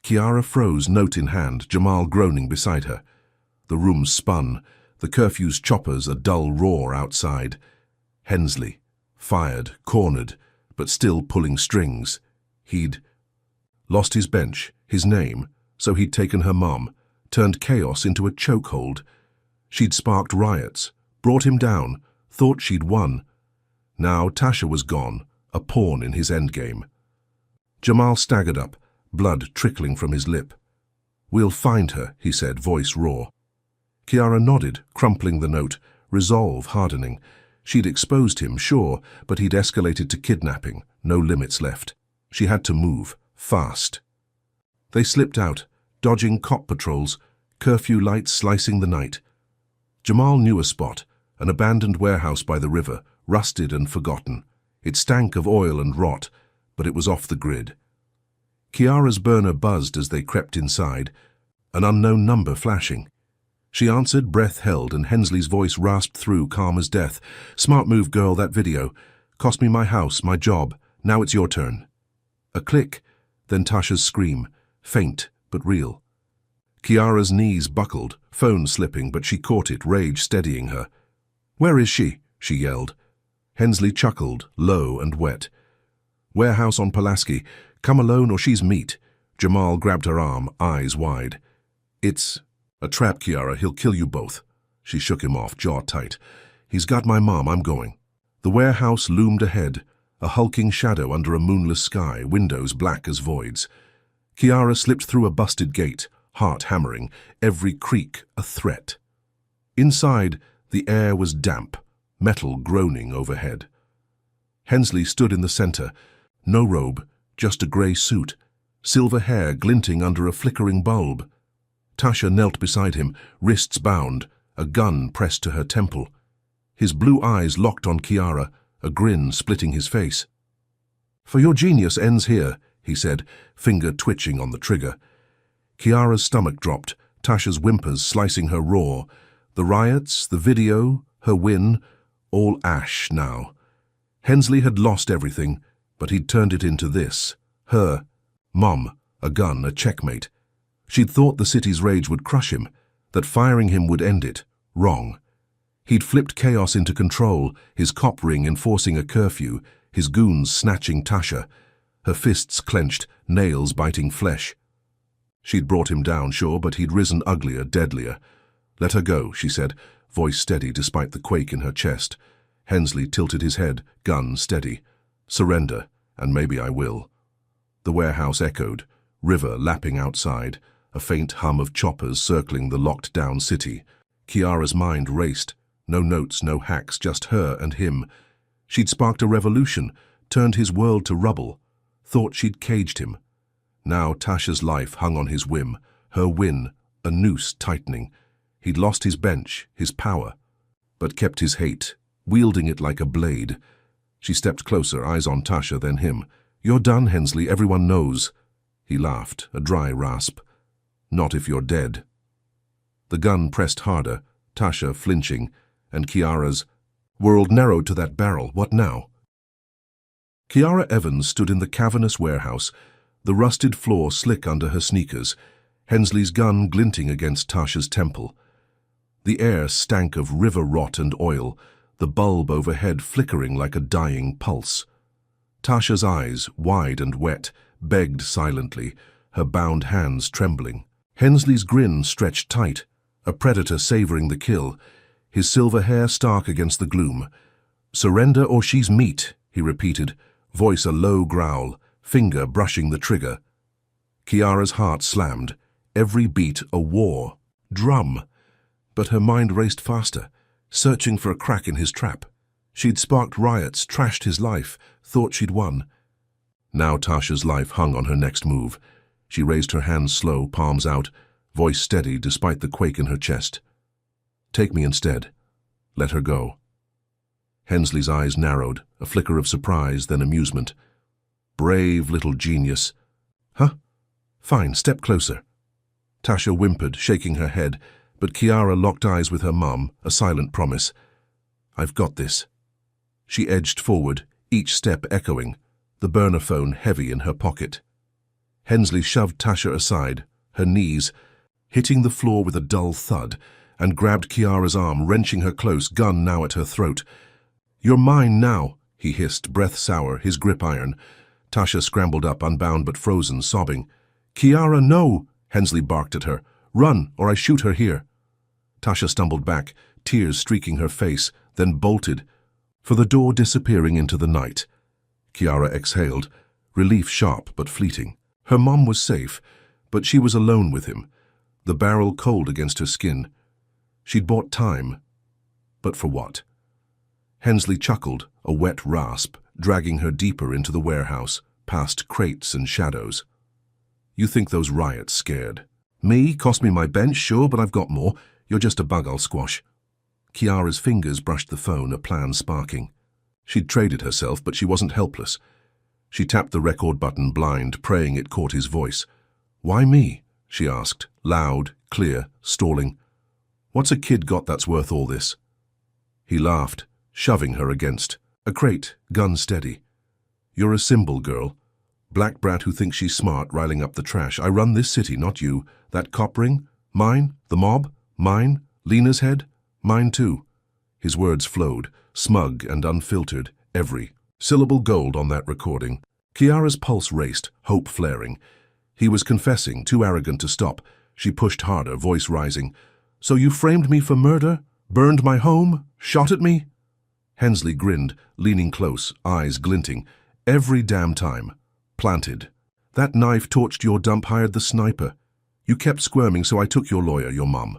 Kiara froze, note in hand, Jamal groaning beside her. The room spun, the curfew's choppers a dull roar outside. Hensley, fired, cornered, but still pulling strings. He'd lost his bench, his name, so he'd taken her mom, turned chaos into a chokehold. She'd sparked riots, brought him down, thought she'd won. Now Tasha was gone, a pawn in his endgame. Jamal staggered up, blood trickling from his lip. "We'll find her," he said, voice raw. Kiara nodded, crumpling the note, resolve hardening. She'd exposed him, sure, but he'd escalated to kidnapping, no limits left. She had to move, fast. They slipped out, dodging cop patrols, curfew lights slicing the night. Jamal knew a spot, an abandoned warehouse by the river, rusted and forgotten. It stank of oil and rot, but it was off the grid. Kiara's burner buzzed as they crept inside, an unknown number flashing. She answered, breath held, and Hensley's voice rasped through, calm as death. "Smart move, girl, that video. Cost me my house, my job. Now it's your turn." A click, then Tasha's scream, faint but real. Kiara's knees buckled, phone slipping, but she caught it, rage steadying her. "Where is she?" she yelled. Hensley chuckled, low and wet. "Warehouse on Pulaski. Come alone or she's meat." Jamal grabbed her arm, eyes wide. "It's a trap, Kiara. He'll kill you both." She shook him off, jaw tight. "He's got my mom. I'm going." The warehouse loomed ahead, a hulking shadow under a moonless sky, windows black as voids. Kiara slipped through a busted gate, heart hammering, every creak a threat. Inside, the air was damp, metal groaning overhead. Hensley stood in the center, no robe, just a grey suit, silver hair glinting under a flickering bulb. Tasha knelt beside him, wrists bound, a gun pressed to her temple. His blue eyes locked on Kiara, a grin splitting his face. "For your genius ends here," he said, finger twitching on the trigger. Kiara's stomach dropped, Tasha's whimpers slicing her raw. The riots, the video, her win, all ash now. Hensley had lost everything, but he'd turned it into this. Her, mom, a gun, a checkmate. She'd thought the city's rage would crush him, that firing him would end it. Wrong. He'd flipped chaos into control, his cop ring enforcing a curfew, his goons snatching Tasha, her fists clenched, nails biting flesh. She'd brought him down, sure, but he'd risen uglier, deadlier. "Let her go," she said, voice steady despite the quake in her chest. Hensley tilted his head, gun steady. "Surrender, and maybe I will." The warehouse echoed, river lapping outside, a faint hum of choppers circling the locked-down city. Kiara's mind raced. No notes, no hacks, just her and him. She'd sparked a revolution, turned his world to rubble. Thought she'd caged him. Now Tasha's life hung on his whim, her win, a noose tightening. He'd lost his bench, his power, but kept his hate, wielding it like a blade. She stepped closer, eyes on Tasha, then him. "You're done, Hensley, everyone knows." He laughed, a dry rasp. "Not if you're dead." The gun pressed harder, Tasha flinching, and Kiara's world narrowed to that barrel. What now? Kiara Evans stood in the cavernous warehouse, the rusted floor slick under her sneakers, Hensley's gun glinting against Tasha's temple. The air stank of river rot and oil, the bulb overhead flickering like a dying pulse. Tasha's eyes, wide and wet, begged silently, her bound hands trembling. Hensley's grin stretched tight, a predator savoring the kill, his silver hair stark against the gloom. "Surrender or she's meat," he repeated, voice a low growl, finger brushing the trigger. Kiara's heart slammed, every beat a war, drum. But her mind raced faster, searching for a crack in his trap. She'd sparked riots, trashed his life, thought she'd won. Now Tasha's life hung on her next move. She raised her hands slow, palms out, voice steady despite the quake in her chest. "Take me instead. Let her go." Hensley's eyes narrowed, a flicker of surprise, then amusement. "Brave little genius." "Huh?" Fine, step closer. Tasha whimpered, shaking her head, but Kiara locked eyes with her mum, a silent promise. I've got this. She edged forward, each step echoing, the burner phone heavy in her pocket. Hensley shoved Tasha aside, her knees, hitting the floor with a dull thud, and grabbed Kiara's arm, wrenching her close, gun now at her throat. You're mine now, he hissed, breath sour, his grip iron. Tasha scrambled up, unbound but frozen, sobbing. Kiara, no! Hensley barked at her. Run, or I shoot her here. Tasha stumbled back, tears streaking her face, then bolted, for the door disappearing into the night. Kiara exhaled, relief sharp but fleeting. Her mom was safe, but she was alone with him, the barrel cold against her skin. She'd bought time, but for what? Hensley chuckled, a wet rasp, dragging her deeper into the warehouse, past crates and shadows. You think those riots scared? Me? Cost me my bench, sure, but I've got more. You're just a bug I'll squash. Kiara's fingers brushed the phone, a plan sparking. She'd traded herself, but she wasn't helpless. She tapped the record button, blind, praying it caught his voice. Why me? She asked, loud, clear, stalling. What's a kid got that's worth all this? He laughed, shoving her against. A crate, gun steady. You're a symbol, girl. Black brat who thinks she's smart, riling up the trash. I run this city, not you. That cop ring? Mine? The mob? Mine? Lena's head? Mine too. His words flowed, smug and unfiltered, every syllable gold on that recording. Kiara's pulse raced, hope flaring. He was confessing, too arrogant to stop. She pushed harder, voice rising. So you framed me for murder? Burned my home? Shot at me? Hensley grinned, leaning close, eyes glinting. Every damn time. Planted. That knife torched your dump, hired the sniper. You kept squirming, so I took your lawyer, your mum.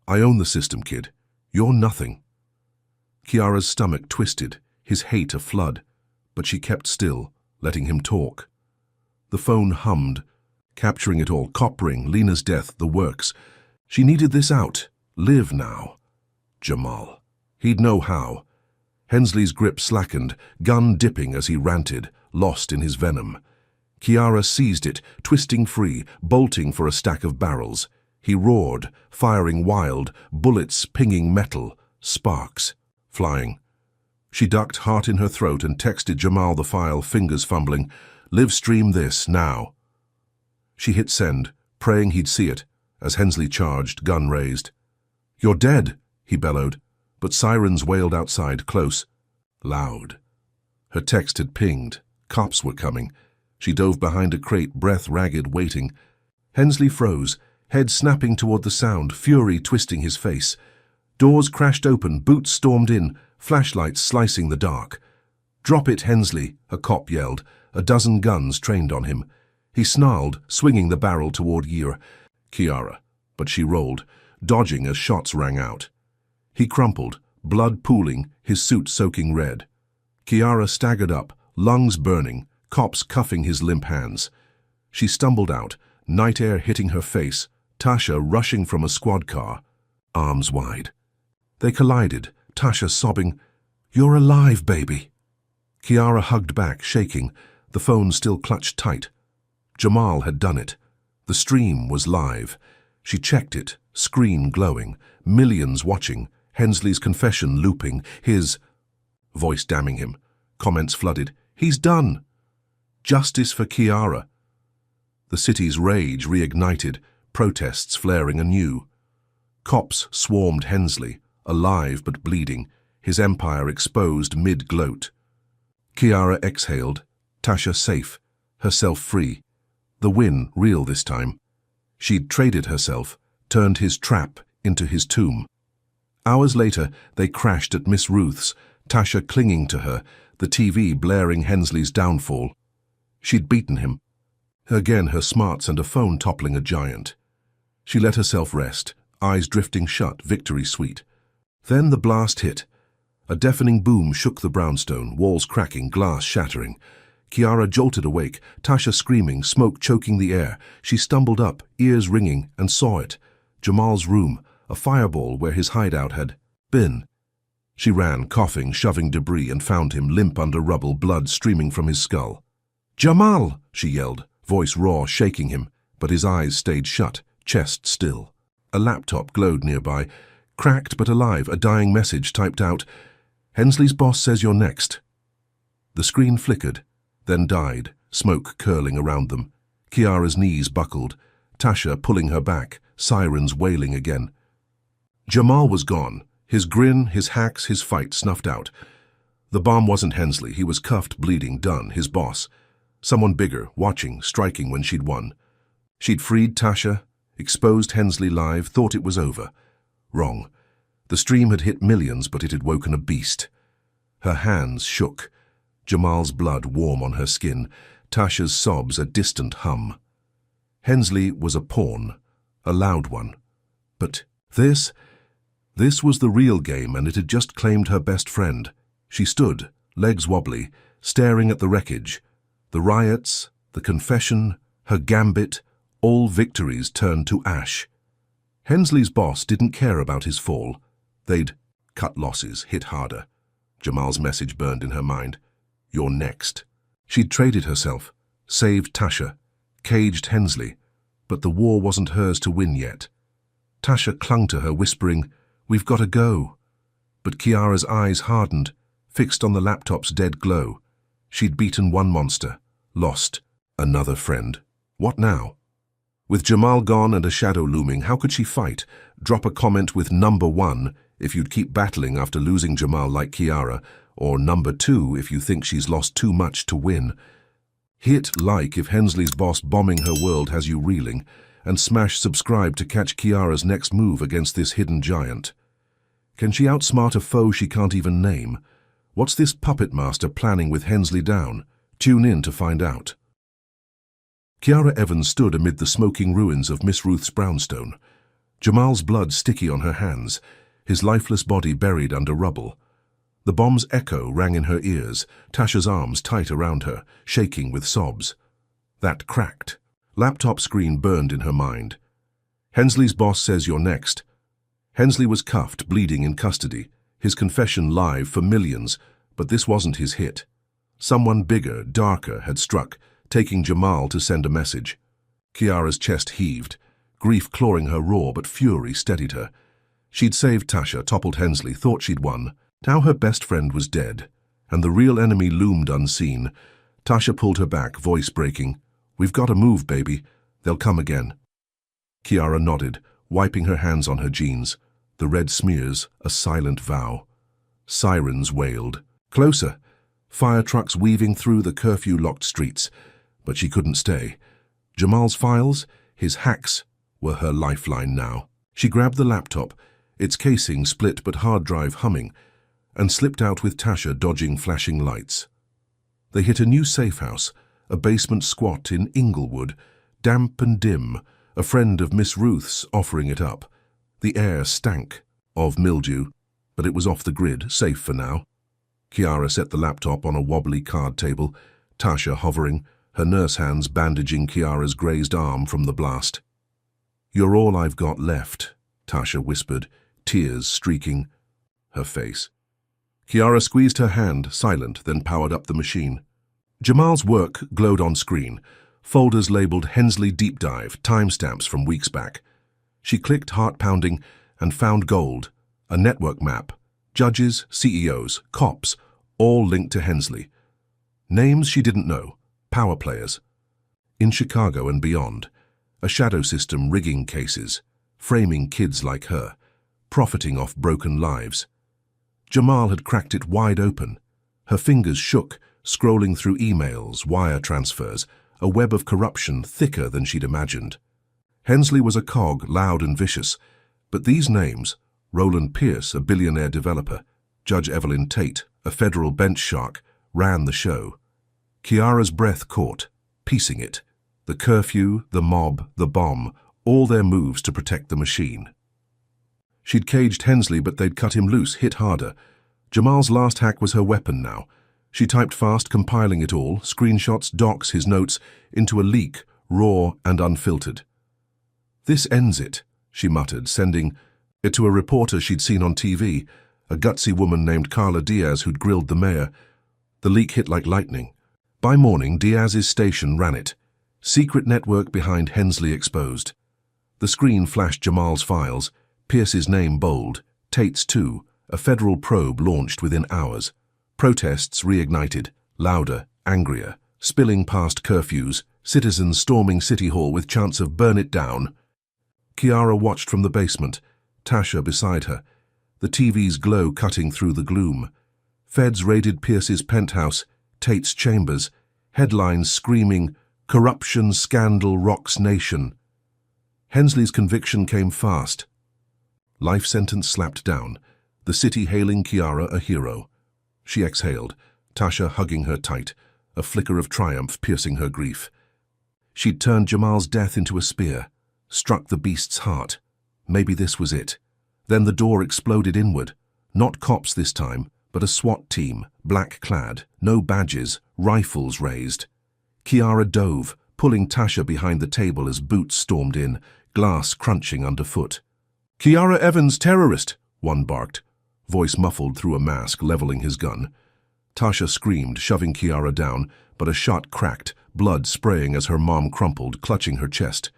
I own the system, kid. You're nothing. Kiara's stomach twisted, his hate a flood, but she kept still, letting him talk. The phone hummed, capturing it all. Cop ring, Lena's death, the works. She needed this out. Live now. Jamal. He'd know how. Hensley's grip slackened, gun dipping as he ranted, lost in his venom. Kiara seized it, twisting free, bolting for a stack of barrels. He roared, firing wild, bullets pinging metal, sparks flying. She ducked, heart in her throat, and texted Jamal the file, fingers fumbling. Live stream this, now. She hit send, praying he'd see it, as Hensley charged, gun raised. You're dead, he bellowed, but sirens wailed outside, close, loud. Her text had pinged. Cops were coming. She dove behind a crate, breath ragged, waiting. Hensley froze, head snapping toward the sound, fury twisting his face. Doors crashed open, boots stormed in, flashlights slicing the dark. Drop it, Hensley, a cop yelled, a dozen guns trained on him. He snarled, swinging the barrel toward Kiara, but she rolled, dodging as shots rang out. He crumpled, blood pooling, his suit soaking red. Kiara staggered up, lungs burning, cops cuffing his limp hands. She stumbled out, night air hitting her face, Tasha rushing from a squad car, arms wide. They collided, Tasha sobbing, You're alive, baby. Kiara hugged back, shaking, the phone still clutched tight. Jamal had done it. The stream was live. She checked it, screen glowing, millions watching, Hensley's confession looping, his voice damning him. Comments flooded. He's done. Justice for Kiara. The city's rage reignited, protests flaring anew. Cops swarmed Hensley, alive but bleeding, his empire exposed mid-gloat. Kiara exhaled, Tasha safe, herself free. The win real this time. She'd traded herself, turned his trap into his tomb. Hours later, they crashed at Miss Ruth's, Tasha clinging to her, the TV blaring Hensley's downfall. She'd beaten him. Again her smarts and a phone toppling a giant. She let herself rest, eyes drifting shut, victory sweet. Then the blast hit. A deafening boom shook the brownstone, walls cracking, glass shattering. Kiara jolted awake, Tasha screaming, smoke choking the air. She stumbled up, ears ringing, and saw it. Jamal's room, a fireball where his hideout had been. She ran, coughing, shoving debris, and found him limp under rubble, blood streaming from his skull. Jamal, she yelled, voice raw, shaking him. but his eyes stayed shut, chest still. A laptop glowed nearby, cracked but alive, a dying message typed out, "Hensley's boss says you're next." The screen flickered, then died, smoke curling around them. Kiara's knees buckled, Tasha pulling her back, sirens wailing again. Jamal was gone, his grin, his hacks, his fight snuffed out. The bomb wasn't Hensley, he was cuffed, bleeding, done, his boss. Someone bigger, watching, striking when she'd won. She'd freed Tasha, exposed Hensley live, thought it was over. Wrong. The stream had hit millions, but it had woken a beast. Her hands shook, Jamal's blood warm on her skin, Tasha's sobs a distant hum. Hensley was a pawn, a loud one. But this was the real game, and it had just claimed her best friend. She stood, legs wobbly, staring at the wreckage. The riots, the confession, her gambit, all victories turned to ash. Hensley's boss didn't care about his fall. They'd cut losses, hit harder. Jamal's message burned in her mind. You're next. She'd traded herself, saved Tasha, caged Hensley, but the war wasn't hers to win yet. Tasha clung to her, whispering, "We've got to go." But Kiara's eyes hardened, fixed on the laptop's dead glow. She'd beaten one monster, lost another friend. What now? With Jamal gone and a shadow looming, how could she fight? Drop a comment with #1 if you'd keep battling after losing Jamal like Kiara, or #2 if you think she's lost too much to win. Hit like if Hensley's boss bombing her world has you reeling, and smash subscribe to catch Kiara's next move against this hidden giant. Can she outsmart a foe she can't even name? What's this puppet master planning with Hensley down? Tune in to find out. Kiara Evans stood amid the smoking ruins of Miss Ruth's brownstone. Jamal's blood sticky on her hands, his lifeless body buried under rubble. The bomb's echo rang in her ears, Tasha's arms tight around her, shaking with sobs. That cracked. Laptop screen burned in her mind. Hensley's boss says you're next. Hensley was cuffed, bleeding in custody, his confession live for millions, but this wasn't his hit. Someone bigger, darker had struck, taking Jamal to send a message. Kiara's chest heaved, grief clawing her raw, but fury steadied her. She'd saved Tasha, toppled Hensley, thought she'd won. Now her best friend was dead, and the real enemy loomed unseen. Tasha pulled her back, voice breaking. "We've got to move, baby. They'll come again." Kiara nodded, wiping her hands on her jeans. The red smears, a silent vow. Sirens wailed. Closer. Fire trucks weaving through the curfew-locked streets. But she couldn't stay. Jamal's files, his hacks, were her lifeline now. She grabbed the laptop, its casing split but hard drive humming, and slipped out with Tasha dodging flashing lights. They hit a new safe house, a basement squat in Inglewood, damp and dim, a friend of Miss Ruth's offering it up. The air stank of mildew, but it was off the grid, safe for now. Kiara set the laptop on a wobbly card table, Tasha hovering, her nurse hands bandaging Kiara's grazed arm from the blast. "You're all I've got left," Tasha whispered, tears streaking her face. Kiara squeezed her hand, silent, then powered up the machine. Jamal's work glowed on screen, folders labeled Hensley Deep Dive, timestamps from weeks back. She clicked, heart-pounding, and found gold, a network map, judges, CEOs, cops, all linked to Hensley. Names she didn't know, power players. In Chicago and beyond, a shadow system rigging cases, framing kids like her, profiting off broken lives. Jamal had cracked it wide open. Her fingers shook, scrolling through emails, wire transfers, a web of corruption thicker than she'd imagined. Hensley was a cog, loud and vicious, but these names, Roland Pierce, a billionaire developer, Judge Evelyn Tate, a federal bench shark, ran the show. Kiara's breath caught, piecing it. The curfew, the mob, the bomb, all their moves to protect the machine. She'd caged Hensley, but they'd cut him loose, hit harder. Jamal's last hack was her weapon now. She typed fast, compiling it all, screenshots, docs, his notes, into a leak, raw and unfiltered. "This ends it," she muttered, sending it to a reporter she'd seen on TV, a gutsy woman named Carla Diaz who'd grilled the mayor. The leak hit like lightning. By morning, Diaz's station ran it. Secret network behind Hensley exposed. The screen flashed Jamal's files, Pierce's name bold, Tate's too, a federal probe launched within hours. Protests reignited, louder, angrier, spilling past curfews, citizens storming City Hall with chants of burn it down. Kiara watched from the basement, Tasha beside her, the TV's glow cutting through the gloom. Feds raided Pierce's penthouse, Tate's chambers, headlines screaming, "Corruption scandal rocks nation." Hensley's conviction came fast. Life sentence slapped down, the city hailing Kiara a hero. She exhaled, Tasha hugging her tight, a flicker of triumph piercing her grief. She'd turned Jamal's death into a spear, struck the beast's heart. Maybe this was it. Then the door exploded inward. Not cops this time, but a SWAT team, black-clad, no badges, rifles raised. Kiara dove, pulling Tasha behind the table as boots stormed in, glass crunching underfoot. "Kiara Evans, terrorist!" one barked, voice muffled through a mask, leveling his gun. Tasha screamed, shoving Kiara down, but a shot cracked, blood spraying as her mom crumpled, clutching her chest.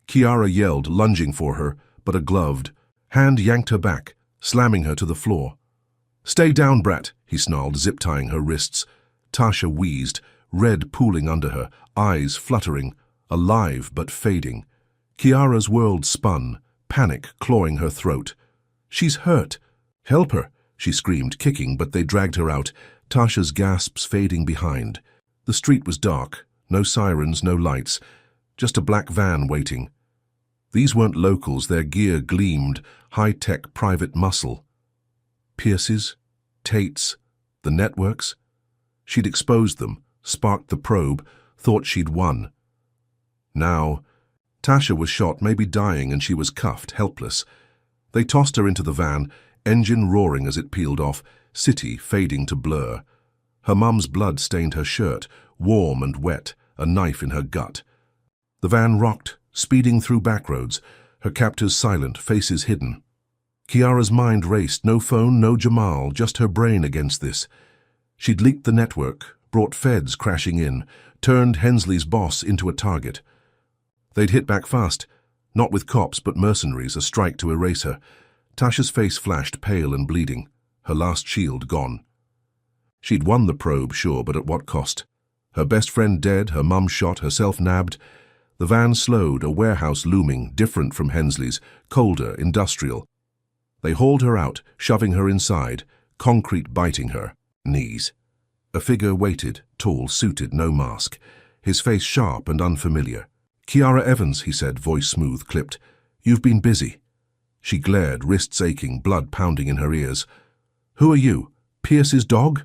Kiara yelled, lunging for her, but a gloved hand yanked her back, slamming her to the floor. "Stay down, brat," he snarled, zip-tying her wrists. Tasha wheezed, red pooling under her, eyes fluttering, alive but fading. Kiara's world spun, panic clawing her throat. "She's hurt. Help her," she screamed, kicking, but they dragged her out, Tasha's gasps fading behind. The street was dark, no sirens, no lights, just a black van waiting. These weren't locals, their gear gleamed, high-tech private muscle. Pierce's, Tate's, the networks. She'd exposed them, sparked the probe, thought she'd won. Now, Tasha was shot, maybe dying, and she was cuffed, helpless. They tossed her into the van, engine roaring as it peeled off, city fading to blur. Her mum's blood stained her shirt, warm and wet, a knife in her gut. The van rocked, speeding through backroads, her captors silent, faces hidden. Kiara's mind raced, no phone, no Jamal, just her brain against this. She'd leaked the network, brought feds crashing in, turned Hensley's boss into a target. They'd hit back fast, not with cops but mercenaries, a strike to erase her. Tasha's face flashed, pale and bleeding, her last shield gone. She'd won the probe, sure, but at what cost? Her best friend dead, her mum shot, herself nabbed. The van slowed, a warehouse looming, different from Hensley's, colder, industrial. They hauled her out, shoving her inside, concrete biting her knees. A figure waited, tall, suited, no mask, his face sharp and unfamiliar. "Kiara Evans," he said, voice smooth, clipped. "You've been busy." She glared, wrists aching, blood pounding in her ears. "Who are you? Pierce's dog?"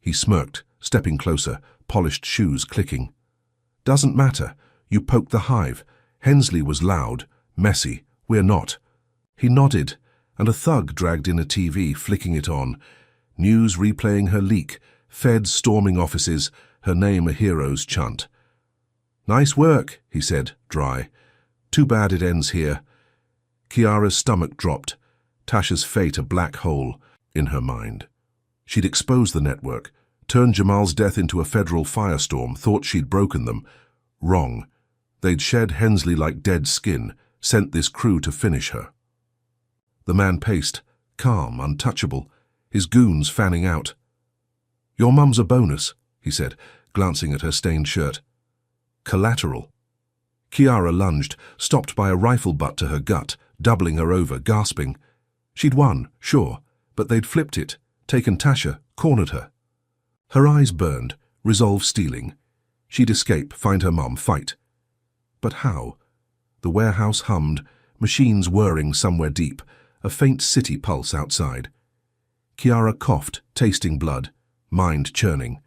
He smirked, stepping closer, polished shoes clicking. "Doesn't matter. You poked the hive. Hensley was loud, messy. We're not." He nodded, and a thug dragged in a TV, flicking it on. News replaying her leak, feds storming offices, her name a hero's chant. "Nice work," he said, dry. "Too bad it ends here." Kiara's stomach dropped, Tasha's fate a black hole in her mind. She'd exposed the network, turned Jamal's death into a federal firestorm, thought she'd broken them. Wrong. They'd shed Hensley like dead skin, sent this crew to finish her. The man paced, calm, untouchable, his goons fanning out. "Your mum's a bonus," he said, glancing at her stained shirt. "Collateral." Kiara lunged, stopped by a rifle butt to her gut, doubling her over, gasping. She'd won, sure, but they'd flipped it, taken Tasha, cornered her. Her eyes burned, resolve stealing. She'd escape, find her mum, fight. But how? The warehouse hummed, machines whirring somewhere deep, a faint city pulse outside. Kiara coughed, tasting blood, mind churning.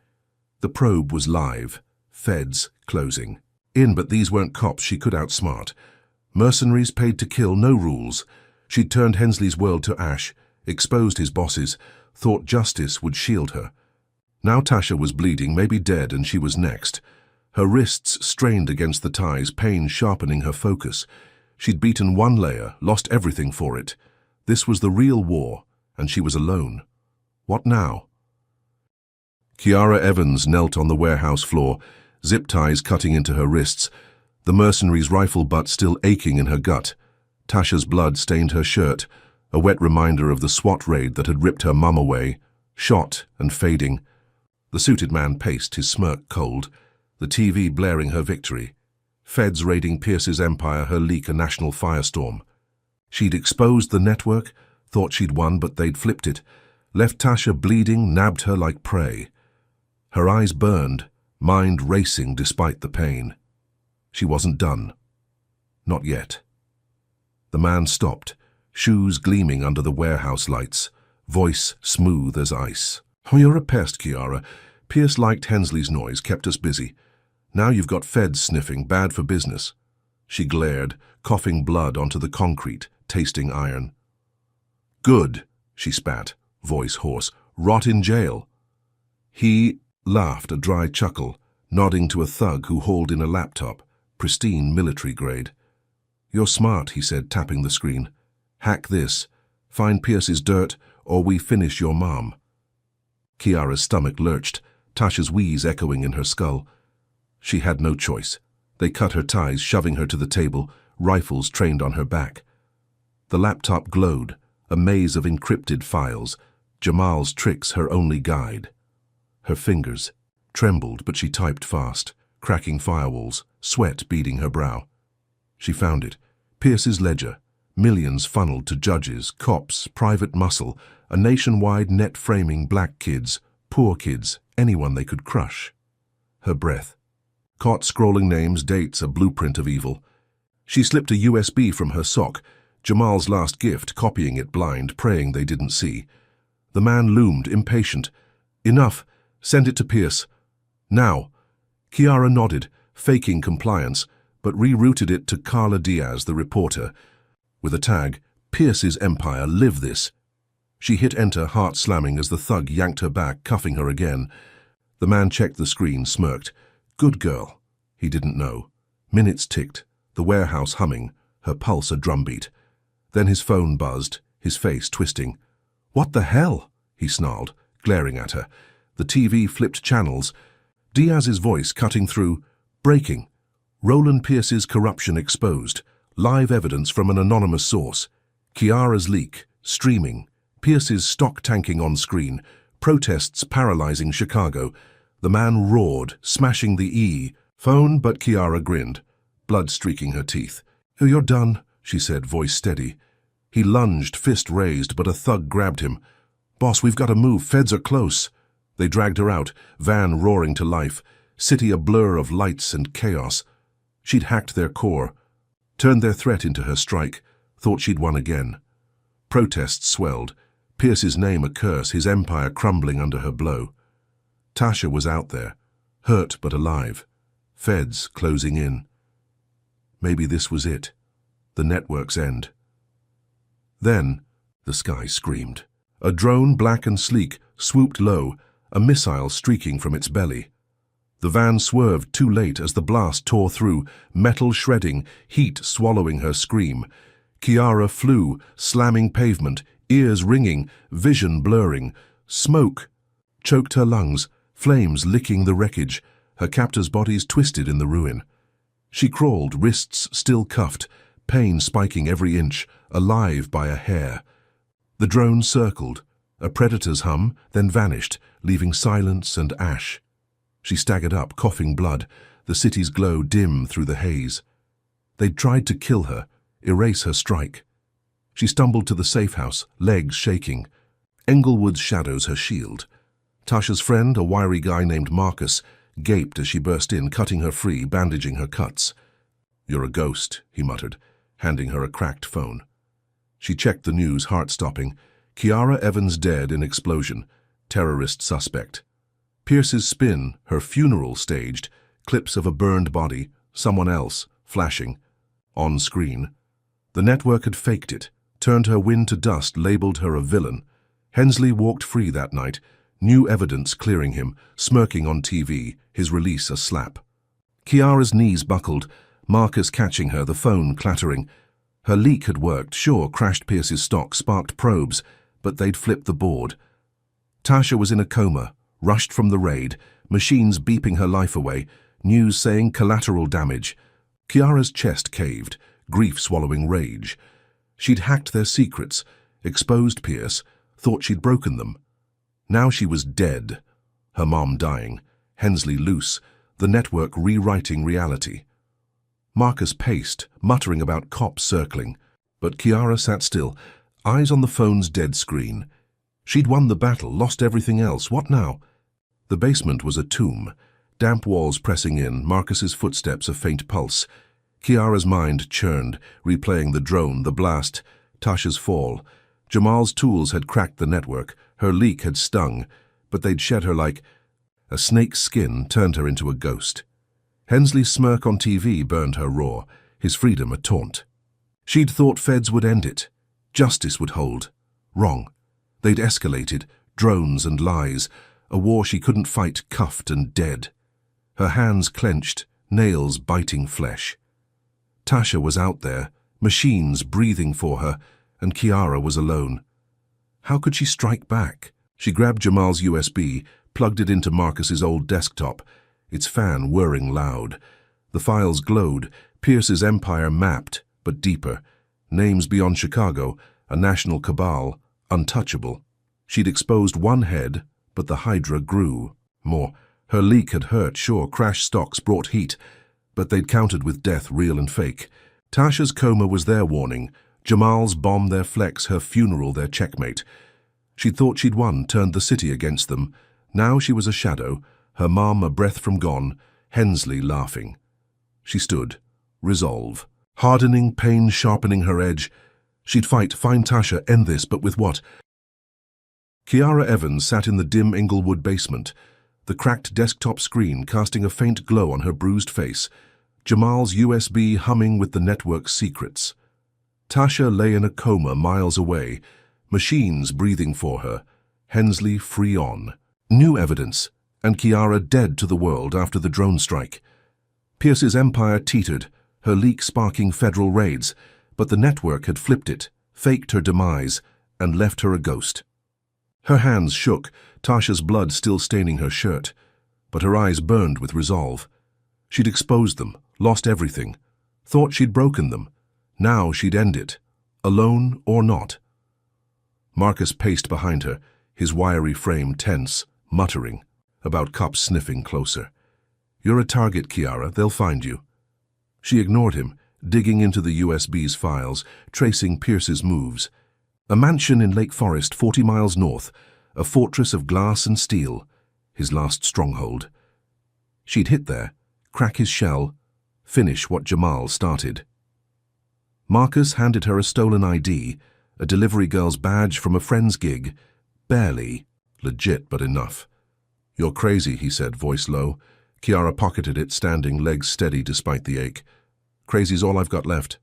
The probe was live, feds closing. In, but these weren't cops she could outsmart. Mercenaries paid to kill, no rules. She'd turned Hensley's world to ash, exposed his bosses, thought justice would shield her. Now Tasha was bleeding, maybe dead, and she was next. Her wrists strained against the ties, pain sharpening her focus. She'd beaten one layer, lost everything for it. This was the real war, and she was alone. What now? Kiara Evans knelt on the warehouse floor, zip ties cutting into her wrists, the mercenary's rifle butt still aching in her gut. Tasha's blood stained her shirt, a wet reminder of the SWAT raid that had ripped her mum away, shot and fading. The suited man paced, his smirk cold, the TV blaring her victory. Feds raiding Pierce's empire, her leak a national firestorm. She'd exposed the network, thought she'd won, but they'd flipped it, left Tasha bleeding, nabbed her like prey. Her eyes burned, mind racing despite the pain. She wasn't done. Not yet. The man stopped, shoes gleaming under the warehouse lights, voice smooth as ice. "Oh, you're a pest, Kiara. Pierce liked Hensley's noise, kept us busy. Now you've got feds sniffing, bad for business." She glared, coughing blood onto the concrete, tasting iron. "Good," she spat, voice hoarse. "Rot in jail." He laughed, a dry chuckle, nodding to a thug who hauled in a laptop, pristine military grade. "You're smart," he said, tapping the screen. "Hack this. Find Pierce's dirt, or we finish your mom." Kiara's stomach lurched, Tasha's wheeze echoing in her skull. She had no choice. They cut her ties, shoving her to the table, rifles trained on her back. The laptop glowed, a maze of encrypted files, Jamal's tricks her only guide. Her fingers trembled, but she typed fast, cracking firewalls, sweat beading her brow. She found it. Pierce's ledger. Millions funneled to judges, cops, private muscle, a nationwide net framing black kids, poor kids, anyone they could crush. Her breath. Caught scrolling names, dates, a blueprint of evil. She slipped a USB from her sock, Jamal's last gift, copying it blind, praying they didn't see. The man loomed, impatient. "Enough. Send it to Pierce. Now." Kiara nodded, faking compliance, but rerouted it to Carla Diaz, the reporter. With a tag, "Pierce's empire, live this." She hit enter, heart slamming as the thug yanked her back, cuffing her again. The man checked the screen, smirked. Good girl. He didn't know. Minutes ticked, the warehouse humming, her pulse a drumbeat. Then his phone buzzed, his face twisting. "What the hell?" he snarled, glaring at her. The TV flipped channels. Diaz's voice cutting through. Breaking. Roland Pierce's corruption exposed. Live evidence from an anonymous source. Kiara's leak, streaming. Pierce's stock tanking on screen. Protests paralyzing Chicago. The man roared, smashing the phone, but Kiara grinned, blood streaking her teeth. "Oh, you're done," she said, voice steady. He lunged, fist raised, but a thug grabbed him. "Boss, we've got to move. Feds are close." They dragged her out, van roaring to life, city a blur of lights and chaos. She'd hacked their core, turned their threat into her strike, thought she'd won again. Protests swelled, Pierce's name a curse, his empire crumbling under her blow. Tasha was out there, hurt but alive. Feds closing in. Maybe this was it, the network's end. Then, the sky screamed. A drone, black and sleek, swooped low, a missile streaking from its belly. The van swerved too late as the blast tore through, metal shredding, heat swallowing her scream. Kiara flew, slamming pavement, ears ringing, vision blurring. Smoke choked her lungs, flames licking the wreckage, her captors' bodies twisted in the ruin. She crawled, wrists still cuffed, pain spiking every inch, alive by a hair. The drone circled, a predator's hum, then vanished, leaving silence and ash. She staggered up, coughing blood, the city's glow dim through the haze. They'd tried to kill her, erase her strike. She stumbled to the safe house, legs shaking. Englewood's shadows her shield. Tasha's friend, a wiry guy named Marcus, gaped as she burst in, cutting her free, bandaging her cuts. "You're a ghost," he muttered, handing her a cracked phone. She checked the news, heart-stopping. Kiara Evans dead in explosion. Terrorist suspect. Pierce's spin, her funeral staged, clips of a burned body, someone else, flashing. On screen. The network had faked it, turned her win to dust, labeled her a villain. Hensley walked free that night, new evidence clearing him, smirking on TV, his release a slap. Kiara's knees buckled, Marcus catching her, the phone clattering. Her leak had worked, sure, crashed Pierce's stock, sparked probes, but they'd flipped the board. Tasha was in a coma, rushed from the raid, machines beeping her life away, News saying collateral damage. Kiara's chest caved, grief swallowing rage. She'd hacked their secrets, exposed Pierce, thought she'd broken them. Now she was dead. Her mom dying, Hensley loose, the network rewriting reality. Marcus paced, muttering about cops circling, but Kiara sat still, eyes on the phone's dead screen. She'd won the battle, lost everything else. What now? The basement was a tomb. Damp walls pressing in, Marcus's footsteps a faint pulse. Kiara's mind churned, replaying the drone, the blast, Tasha's fall. Jamal's tools had cracked the network, her leak had stung, but they'd shed her like a snake's skin turned her into a ghost. Hensley's smirk on TV burned her raw, his freedom a taunt. She'd thought feds would end it. Justice would hold. Wrong. They'd escalated, drones and lies, a war she couldn't fight, cuffed and dead. Her hands clenched, nails biting flesh. Tasha was out there, machines breathing for her, and Kiara was alone. How could she strike back? She grabbed Jamal's USB, plugged it into Marcus's old desktop, its fan whirring loud. The files glowed, Pierce's empire mapped, but deeper. Names beyond Chicago, a national cabal, untouchable. She'd exposed one head, but the hydra grew. More. Her leak had hurt, sure, crash stocks brought heat, but they'd countered with death real and fake. Tasha's coma was their warning, Jamal's bomb their flex, her funeral their checkmate. She'd thought she'd won, turned the city against them. Now she was a shadow, her mom a breath from gone, Hensley laughing. She stood, resolve. Hardening, pain sharpening her edge. She'd fight, find Tasha, end this, but with what? Kiara Evans sat in the dim Inglewood basement, the cracked desktop screen casting a faint glow on her bruised face, Jamal's USB humming with the network's secrets. Tasha lay in a coma miles away, machines breathing for her, Hensley free on. New evidence, and Kiara dead to the world after the drone strike. Pierce's empire teetered, her leak sparking federal raids, but the network had flipped it, faked her demise, and left her a ghost. Her hands shook, Tasha's blood still staining her shirt, but her eyes burned with resolve. She'd exposed them, lost everything, thought she'd broken them. Now she'd end it, alone or not. Marcus paced behind her, his wiry frame tense, muttering, about cops sniffing closer. You're a target, Kiara, they'll find you. She ignored him, digging into the USB's files, tracing Pierce's moves. A mansion in Lake Forest, 40 miles north, a fortress of glass and steel, his last stronghold. She'd hit there, crack his shell, finish what Jamal started. Marcus handed her a stolen ID, a delivery girl's badge from a friend's gig. Barely. Legit, but enough. You're crazy, he said, voice low. Kiara pocketed it, standing, legs steady despite the ache. Crazy's all I've got left.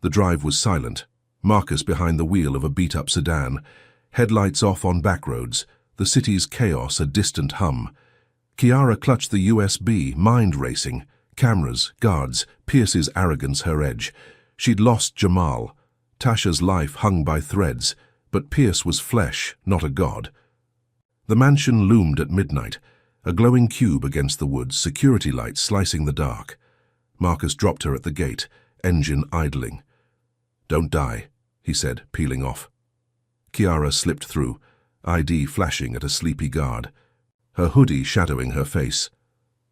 The drive was silent. Marcus behind the wheel of a beat-up sedan. Headlights off on back roads. The city's chaos a distant hum. Kiara clutched the USB, mind racing. Cameras, guards, Pierce's arrogance her edge. She'd lost Jamal. Tasha's life hung by threads, but Pierce was flesh, not a god. The mansion loomed at midnight, a glowing cube against the woods, security lights slicing the dark. Marcus dropped her at the gate, engine idling. Don't die, he said, peeling off. Kiara slipped through, ID flashing at a sleepy guard, her hoodie shadowing her face.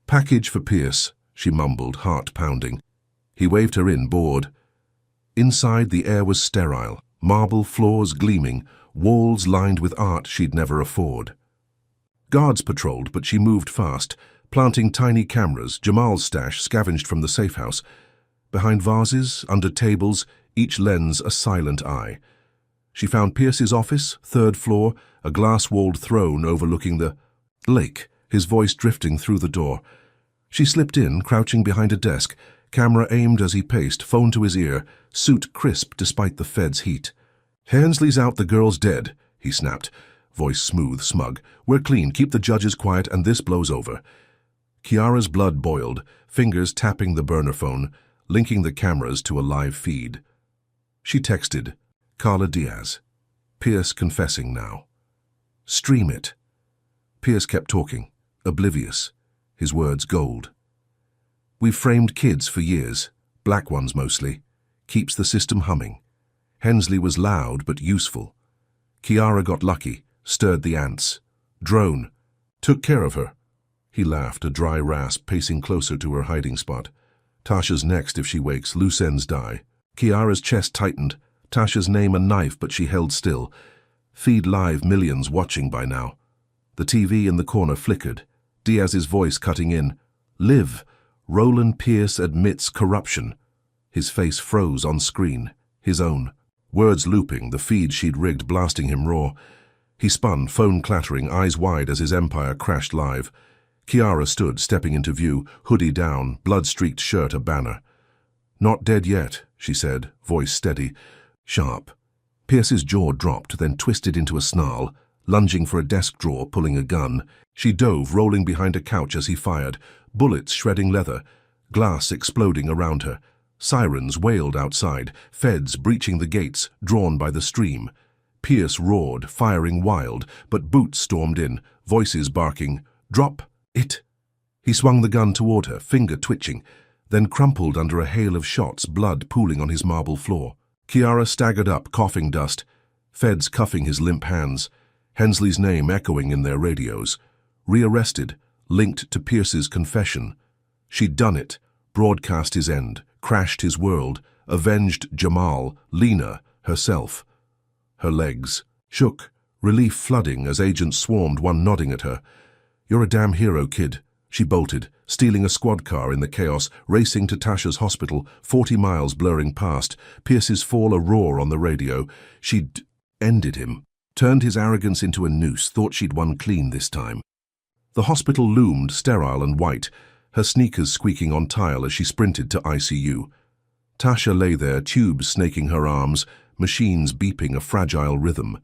Package for Pierce, she mumbled, heart pounding. He waved her in, bored. Inside the air was sterile, marble floors gleaming, walls lined with art she'd never afford. Guards patrolled, but she moved fast, planting tiny cameras, Jamal's stash scavenged from the safe house. Behind vases, under tables, each lens a silent eye. She found Pierce's office, third floor, a glass-walled throne overlooking the lake, his voice drifting through the door. She slipped in, crouching behind a desk, camera aimed as he paced, phone to his ear, suit crisp despite the Fed's heat. Hensley's out, the girl's dead, he snapped, voice smooth, smug. We're clean, keep the judges quiet, and this blows over. Kiara's blood boiled, fingers tapping the burner phone, linking the cameras to a live feed. She texted, Carla Diaz. Pierce confessing now. Stream it. Pierce kept talking, oblivious, his words gold. We've framed kids for years, black ones mostly. Keeps the system humming. Hensley was loud but useful. Kiara got lucky, stirred the ants. Drone. Took care of her. He laughed, a dry rasp, pacing closer to her hiding spot. Tasha's next if she wakes, loose ends die. Kiara's chest tightened. Tasha's name a knife, but she held still. Feed live, millions watching by now. The TV in the corner flickered. Diaz's voice cutting in. Live. Roland Pierce admits corruption. His face froze on screen. His own. Words looping, the feed she'd rigged blasting him raw. He spun, phone clattering, eyes wide as his empire crashed live. Kiara stood, stepping into view, hoodie down, blood-streaked shirt a banner. Not dead yet, she said, voice steady, sharp. Pierce's jaw dropped, then twisted into a snarl, lunging for a desk drawer, pulling a gun. She dove, rolling behind a couch as he fired, bullets shredding leather, glass exploding around her. Sirens wailed outside, feds breaching the gates, drawn by the stream. Pierce roared, firing wild, but boots stormed in, voices barking, "Drop it!" He swung the gun toward her, finger twitching, then crumpled under a hail of shots, blood pooling on his marble floor. Kiara staggered up, coughing dust, feds cuffing his limp hands, Hensley's name echoing in their radios. Rearrested, linked to Pierce's confession. She'd done it, broadcast his end, crashed his world, avenged Jamal, Lena, herself. Her legs shook, relief flooding as agents swarmed, one nodding at her. "You're a damn hero, kid." She bolted, stealing a squad car in the chaos, racing to Tasha's hospital, 40 miles blurring past, Pierce's fall a roar on the radio. She'd ended him, turned his arrogance into a noose, thought she'd won clean this time. The hospital loomed, sterile and white, her sneakers squeaking on tile as she sprinted to ICU. Tasha lay there, tubes snaking her arms, machines beeping a fragile rhythm.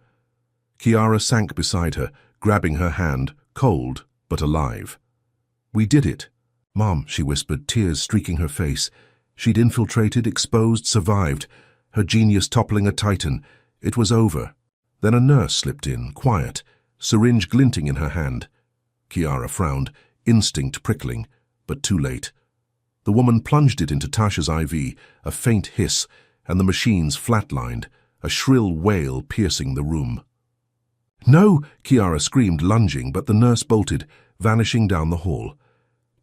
Kiara sank beside her, grabbing her hand, cold but alive. "We did it." "Mom," she whispered, tears streaking her face. She'd infiltrated, exposed, survived, her genius toppling a titan. It was over. Then a nurse slipped in, quiet, syringe glinting in her hand. Kiara frowned, instinct prickling, but too late. The woman plunged it into Tasha's IV, a faint hiss, and the machines flatlined, a shrill wail piercing the room. "No!" Kiara screamed, lunging, but the nurse bolted, vanishing down the hall.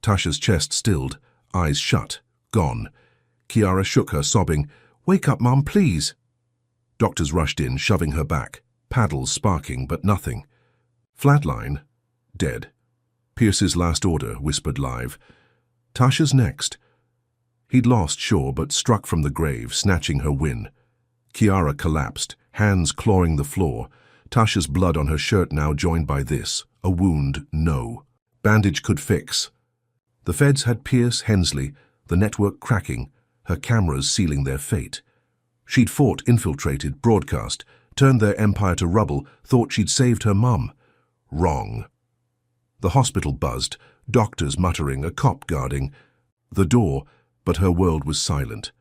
Tasha's chest stilled, eyes shut, gone. Kiara shook her, sobbing, "Wake up, Mom, please." Doctors rushed in, shoving her back, paddles sparking, but nothing. Flatline, dead. Pierce's last order, whispered live. Tasha's next. He'd lost, sure, but struck from the grave, snatching her win. Kiara collapsed, hands clawing the floor. Tasha's blood on her shirt now joined by this, a wound, no. Bandage could fix. The feds had Pierce, Hensley, the network cracking, her cameras sealing their fate. She'd fought, infiltrated, broadcast, turned their empire to rubble, thought she'd saved her mum. Wrong. The hospital buzzed, doctors muttering, a cop guarding. The door, but her world was silent.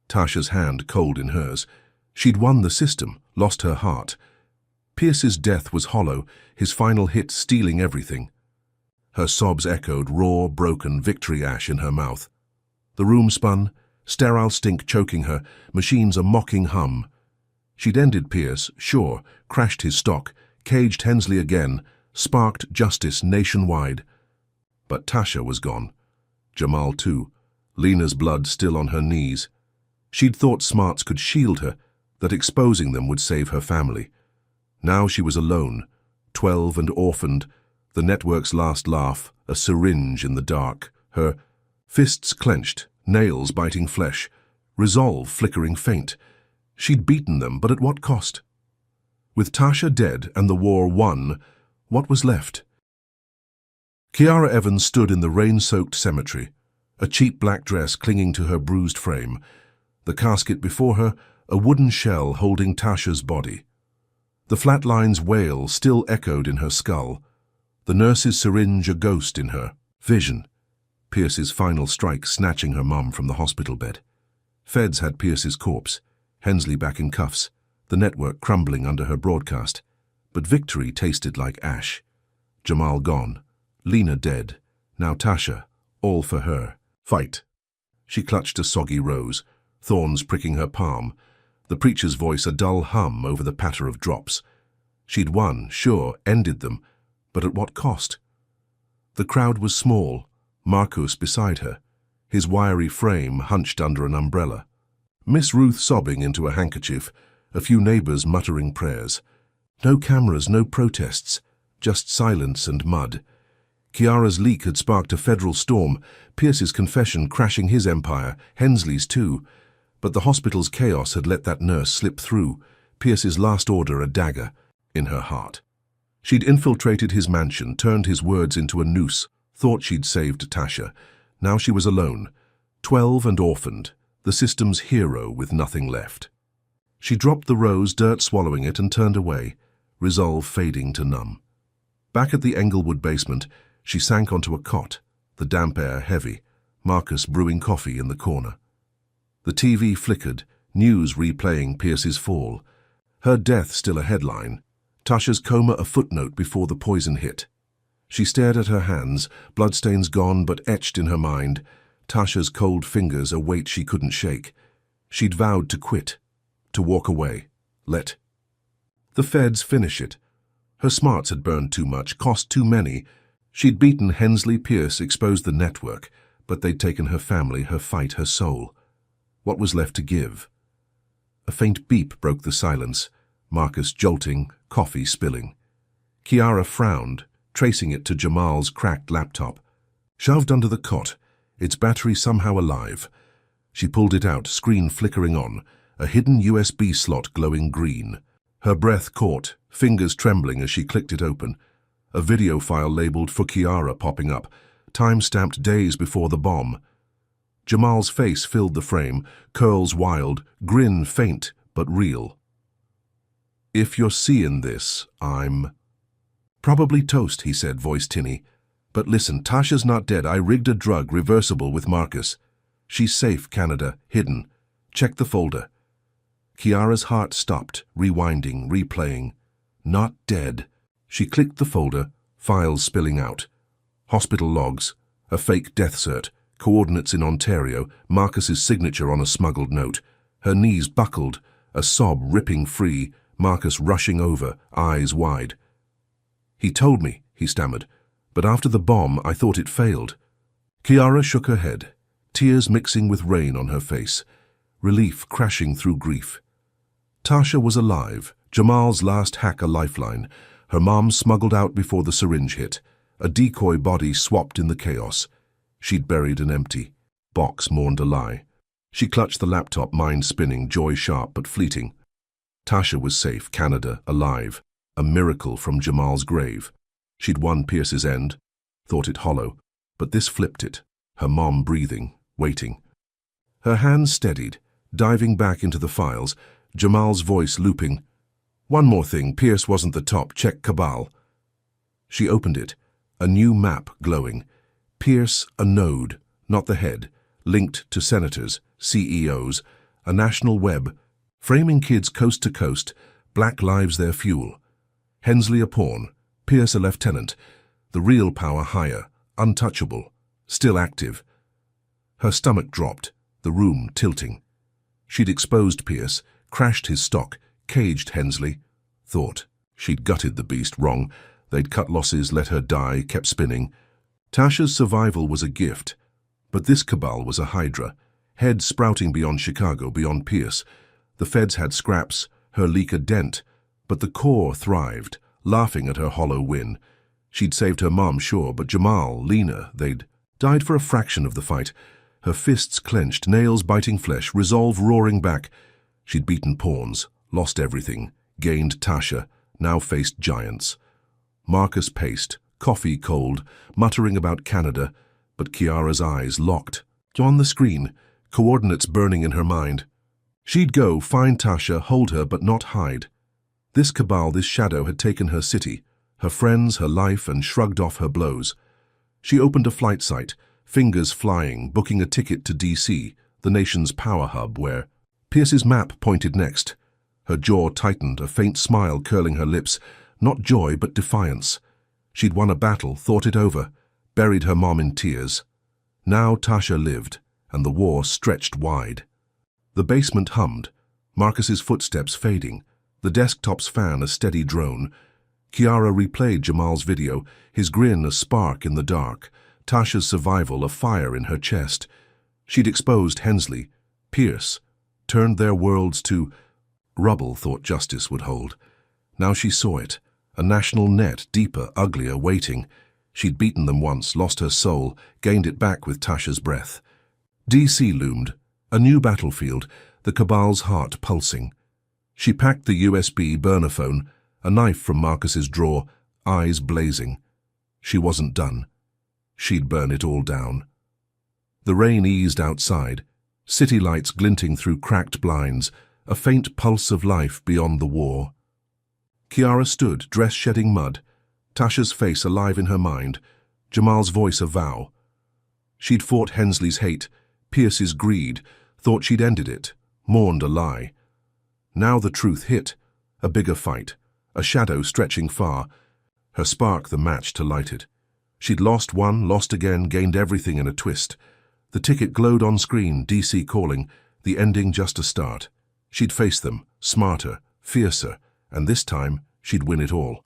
Tasha's hand cold in hers. She'd won the system, lost her heart. Pierce's death was hollow, his final hit stealing everything. Her sobs echoed, raw, broken, victory ash in her mouth. The room spun, sterile stink choking her, machines a mocking hum. She'd ended Pierce, sure, crashed his stock, caged Hensley again, sparked justice nationwide. But Tasha was gone. Jamal too, Lena's blood still on her knees. She'd thought smarts could shield her, that exposing them would save her family. Now she was alone, 12 and orphaned, the network's last laugh, a syringe in the dark, her fists clenched, nails biting flesh, resolve flickering faint. She'd beaten them, but at what cost? With Tasha dead and the war won, what was left? Kiara Evans stood in the rain-soaked cemetery, a cheap black dress clinging to her bruised frame, the casket before her, a wooden shell holding Tasha's body. The flatline's wail still echoed in her skull, the nurse's syringe a ghost in her. Vision. Pierce's final strike snatching her mum from the hospital bed. Feds had Pierce's corpse, Hensley back in cuffs, the network crumbling under her broadcast. But victory tasted like ash. Jamal gone, Lena dead, now Tasha, all for her. Fight. She clutched a soggy rose, thorns pricking her palm, the preacher's voice a dull hum over the patter of drops. She'd won, sure, ended them, but at what cost? The crowd was small, Marcus beside her, his wiry frame hunched under an umbrella. Miss Ruth sobbing into a handkerchief, a few neighbors muttering prayers. No cameras, no protests, just silence and mud. Chiara's leak had sparked a federal storm, Pierce's confession crashing his empire, Hensley's too. But the hospital's chaos had let that nurse slip through, Pierce's last order a dagger in her heart. She'd infiltrated his mansion, turned his words into a noose, thought she'd saved Tasha. Now she was alone, 12 and orphaned, the system's hero with nothing left. She dropped the rose, dirt swallowing it, and turned away, resolve fading to numb. Back at the Englewood basement, she sank onto a cot, the damp air heavy, Marcus brewing coffee in the corner. The TV flickered, news replaying Pierce's fall. Her death still a headline, Tasha's coma a footnote before the poison hit. She stared at her hands, bloodstains gone but etched in her mind, Tasha's cold fingers a weight she couldn't shake. She'd vowed to quit, to walk away, let the feds finish it. Her smarts had burned too much, cost too many. She'd beaten Hensley, Pierce, exposed the network, but they'd taken her family, her fight, her soul. What was left to give? A faint beep broke the silence, Marcus jolting, coffee spilling. Chiara frowned, tracing it to Jamal's cracked laptop. Shoved under the cot, its battery somehow alive. She pulled it out, screen flickering on, a hidden USB slot glowing green. Her breath caught, fingers trembling as she clicked it open. A video file labeled for Chiara popping up, time-stamped days before the bomb. Jamal's face filled the frame, curls wild, grin faint but real. If you're seeing this, I'm... Probably toast, he said, voice tinny. But listen, Tasha's not dead. I rigged a drug, reversible, with Marcus. She's safe, Canada, hidden. Check the folder. Chiara's heart stopped, rewinding, replaying. Not dead. She clicked the folder, files spilling out. Hospital logs, a fake death cert, coordinates in Ontario, Marcus's signature on a smuggled note. Her knees buckled, a sob ripping free, Marcus rushing over, eyes wide. He told me, he stammered, but after the bomb I thought it failed. Chiara shook her head, tears mixing with rain on her face, relief crashing through grief. Tasha was alive, Jamal's last hack a lifeline, her mom smuggled out before the syringe hit, a decoy body swapped in the chaos. She'd buried an empty box, mourned a lie. She clutched the laptop, mind spinning, joy sharp but fleeting. Tasha was safe, Canada, alive, a miracle from Jamal's grave. She'd won Pierce's end, thought it hollow, but this flipped it, her mom breathing, waiting. Her hands steadied, diving back into the files, Jamal's voice looping. One more thing, Pierce wasn't the top, check Cabal. She opened it, a new map glowing. Pierce a node, not the head, linked to senators, CEOs, a national web, framing kids coast to coast, black lives their fuel. Hensley a pawn, Pierce a lieutenant, the real power higher, untouchable, still active. Her stomach dropped, the room tilting. She'd exposed Pierce, crashed his stock, caged Hensley. Thought she'd gutted the beast, wrong. They'd cut losses, let her die, kept spinning. Tasha's survival was a gift, but this cabal was a hydra, head sprouting beyond Chicago, beyond Pierce. The feds had scraps, her leak a dent, but the core thrived, laughing at her hollow win. She'd saved her mom, sure, but Jamal, Lena, they'd died for a fraction of the fight. Her fists clenched, nails biting flesh, resolve roaring back. She'd beaten pawns, lost everything, gained Tasha, now faced giants. Marcus paced, coffee cold, muttering about Canada, but Chiara's eyes locked. On the screen, coordinates burning in her mind. She'd go, find Tasha, hold her, but not hide. This cabal, this shadow had taken her city, her friends, her life, and shrugged off her blows. She opened a flight site, fingers flying, booking a ticket to D.C., the nation's power hub, where Pierce's map pointed next. Her jaw tightened, a faint smile curling her lips, not joy but defiance. She'd won a battle, thought it over, buried her mom in tears. Now Tasha lived, and the war stretched wide. The basement hummed, Marcus's footsteps fading, the desktop's fan a steady drone. Kiara replayed Jamal's video, his grin a spark in the dark, Tasha's survival a fire in her chest. She'd exposed Hensley, Pierce, turned their worlds to rubble thought justice would hold. Now she saw it, a national net, deeper, uglier, waiting. She'd beaten them once, lost her soul, gained it back with Tasha's breath. DC loomed, a new battlefield, the cabal's heart pulsing. She packed the USB burner phone, a knife from Marcus's drawer, eyes blazing. She wasn't done. She'd burn it all down. The rain eased outside, city lights glinting through cracked blinds, a faint pulse of life beyond the war. Kiara stood, dress shedding mud, Tasha's face alive in her mind, Jamal's voice a vow. She'd fought Hensley's hate, Pierce's greed, thought she'd ended it, mourned a lie. Now the truth hit, a bigger fight, a shadow stretching far, her spark the match to light it. She'd lost one, lost again, gained everything in a twist. The ticket glowed on screen, DC calling, the ending just a start. She'd face them, smarter, fiercer, and this time she'd win it all.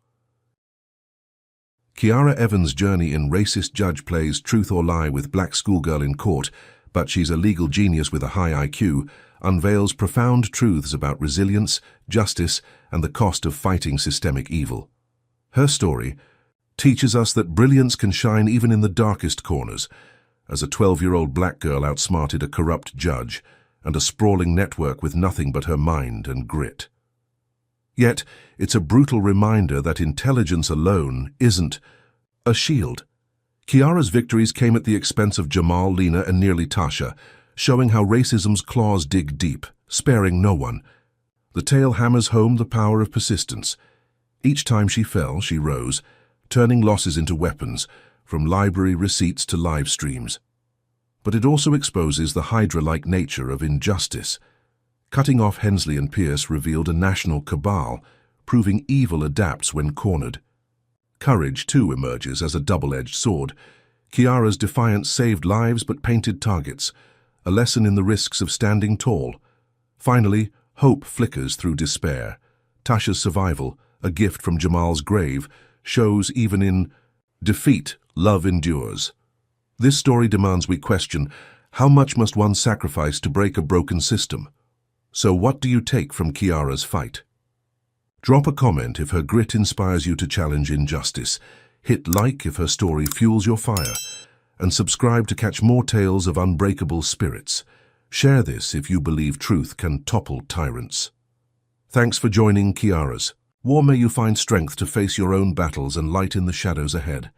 Kiara Evans' journey in racist judge plays Truth or Lie with black schoolgirl in court, but she's a legal genius with a high IQ, unveils profound truths about resilience, justice, and the cost of fighting systemic evil. Her story teaches us that brilliance can shine even in the darkest corners, as a 12-year-old black girl outsmarted a corrupt judge and a sprawling network with nothing but her mind and grit. Yet, it's a brutal reminder that intelligence alone isn't a shield. Kiara's victories came at the expense of Jamal, Lena, and nearly Tasha, showing how racism's claws dig deep, sparing no one. The tale hammers home the power of persistence. Each time she fell, she rose, turning losses into weapons, from library receipts to live streams. But it also exposes the Hydra-like nature of injustice. Cutting off Hensley and Pierce revealed a national cabal, proving evil adapts when cornered. Courage, too, emerges as a double-edged sword. Kiara's defiance saved lives but painted targets, a lesson in the risks of standing tall. Finally, hope flickers through despair. Tasha's survival, a gift from Jamal's grave, shows even in defeat, love endures. This story demands we question, how much must one sacrifice to break a broken system? So what do you take from Kiara's fight? Drop a comment if her grit inspires you to challenge injustice. Hit like if her story fuels your fire. And subscribe to catch more tales of unbreakable spirits. Share this if you believe truth can topple tyrants. Thanks for joining Kiara's War. May you find strength to face your own battles and light in the shadows ahead.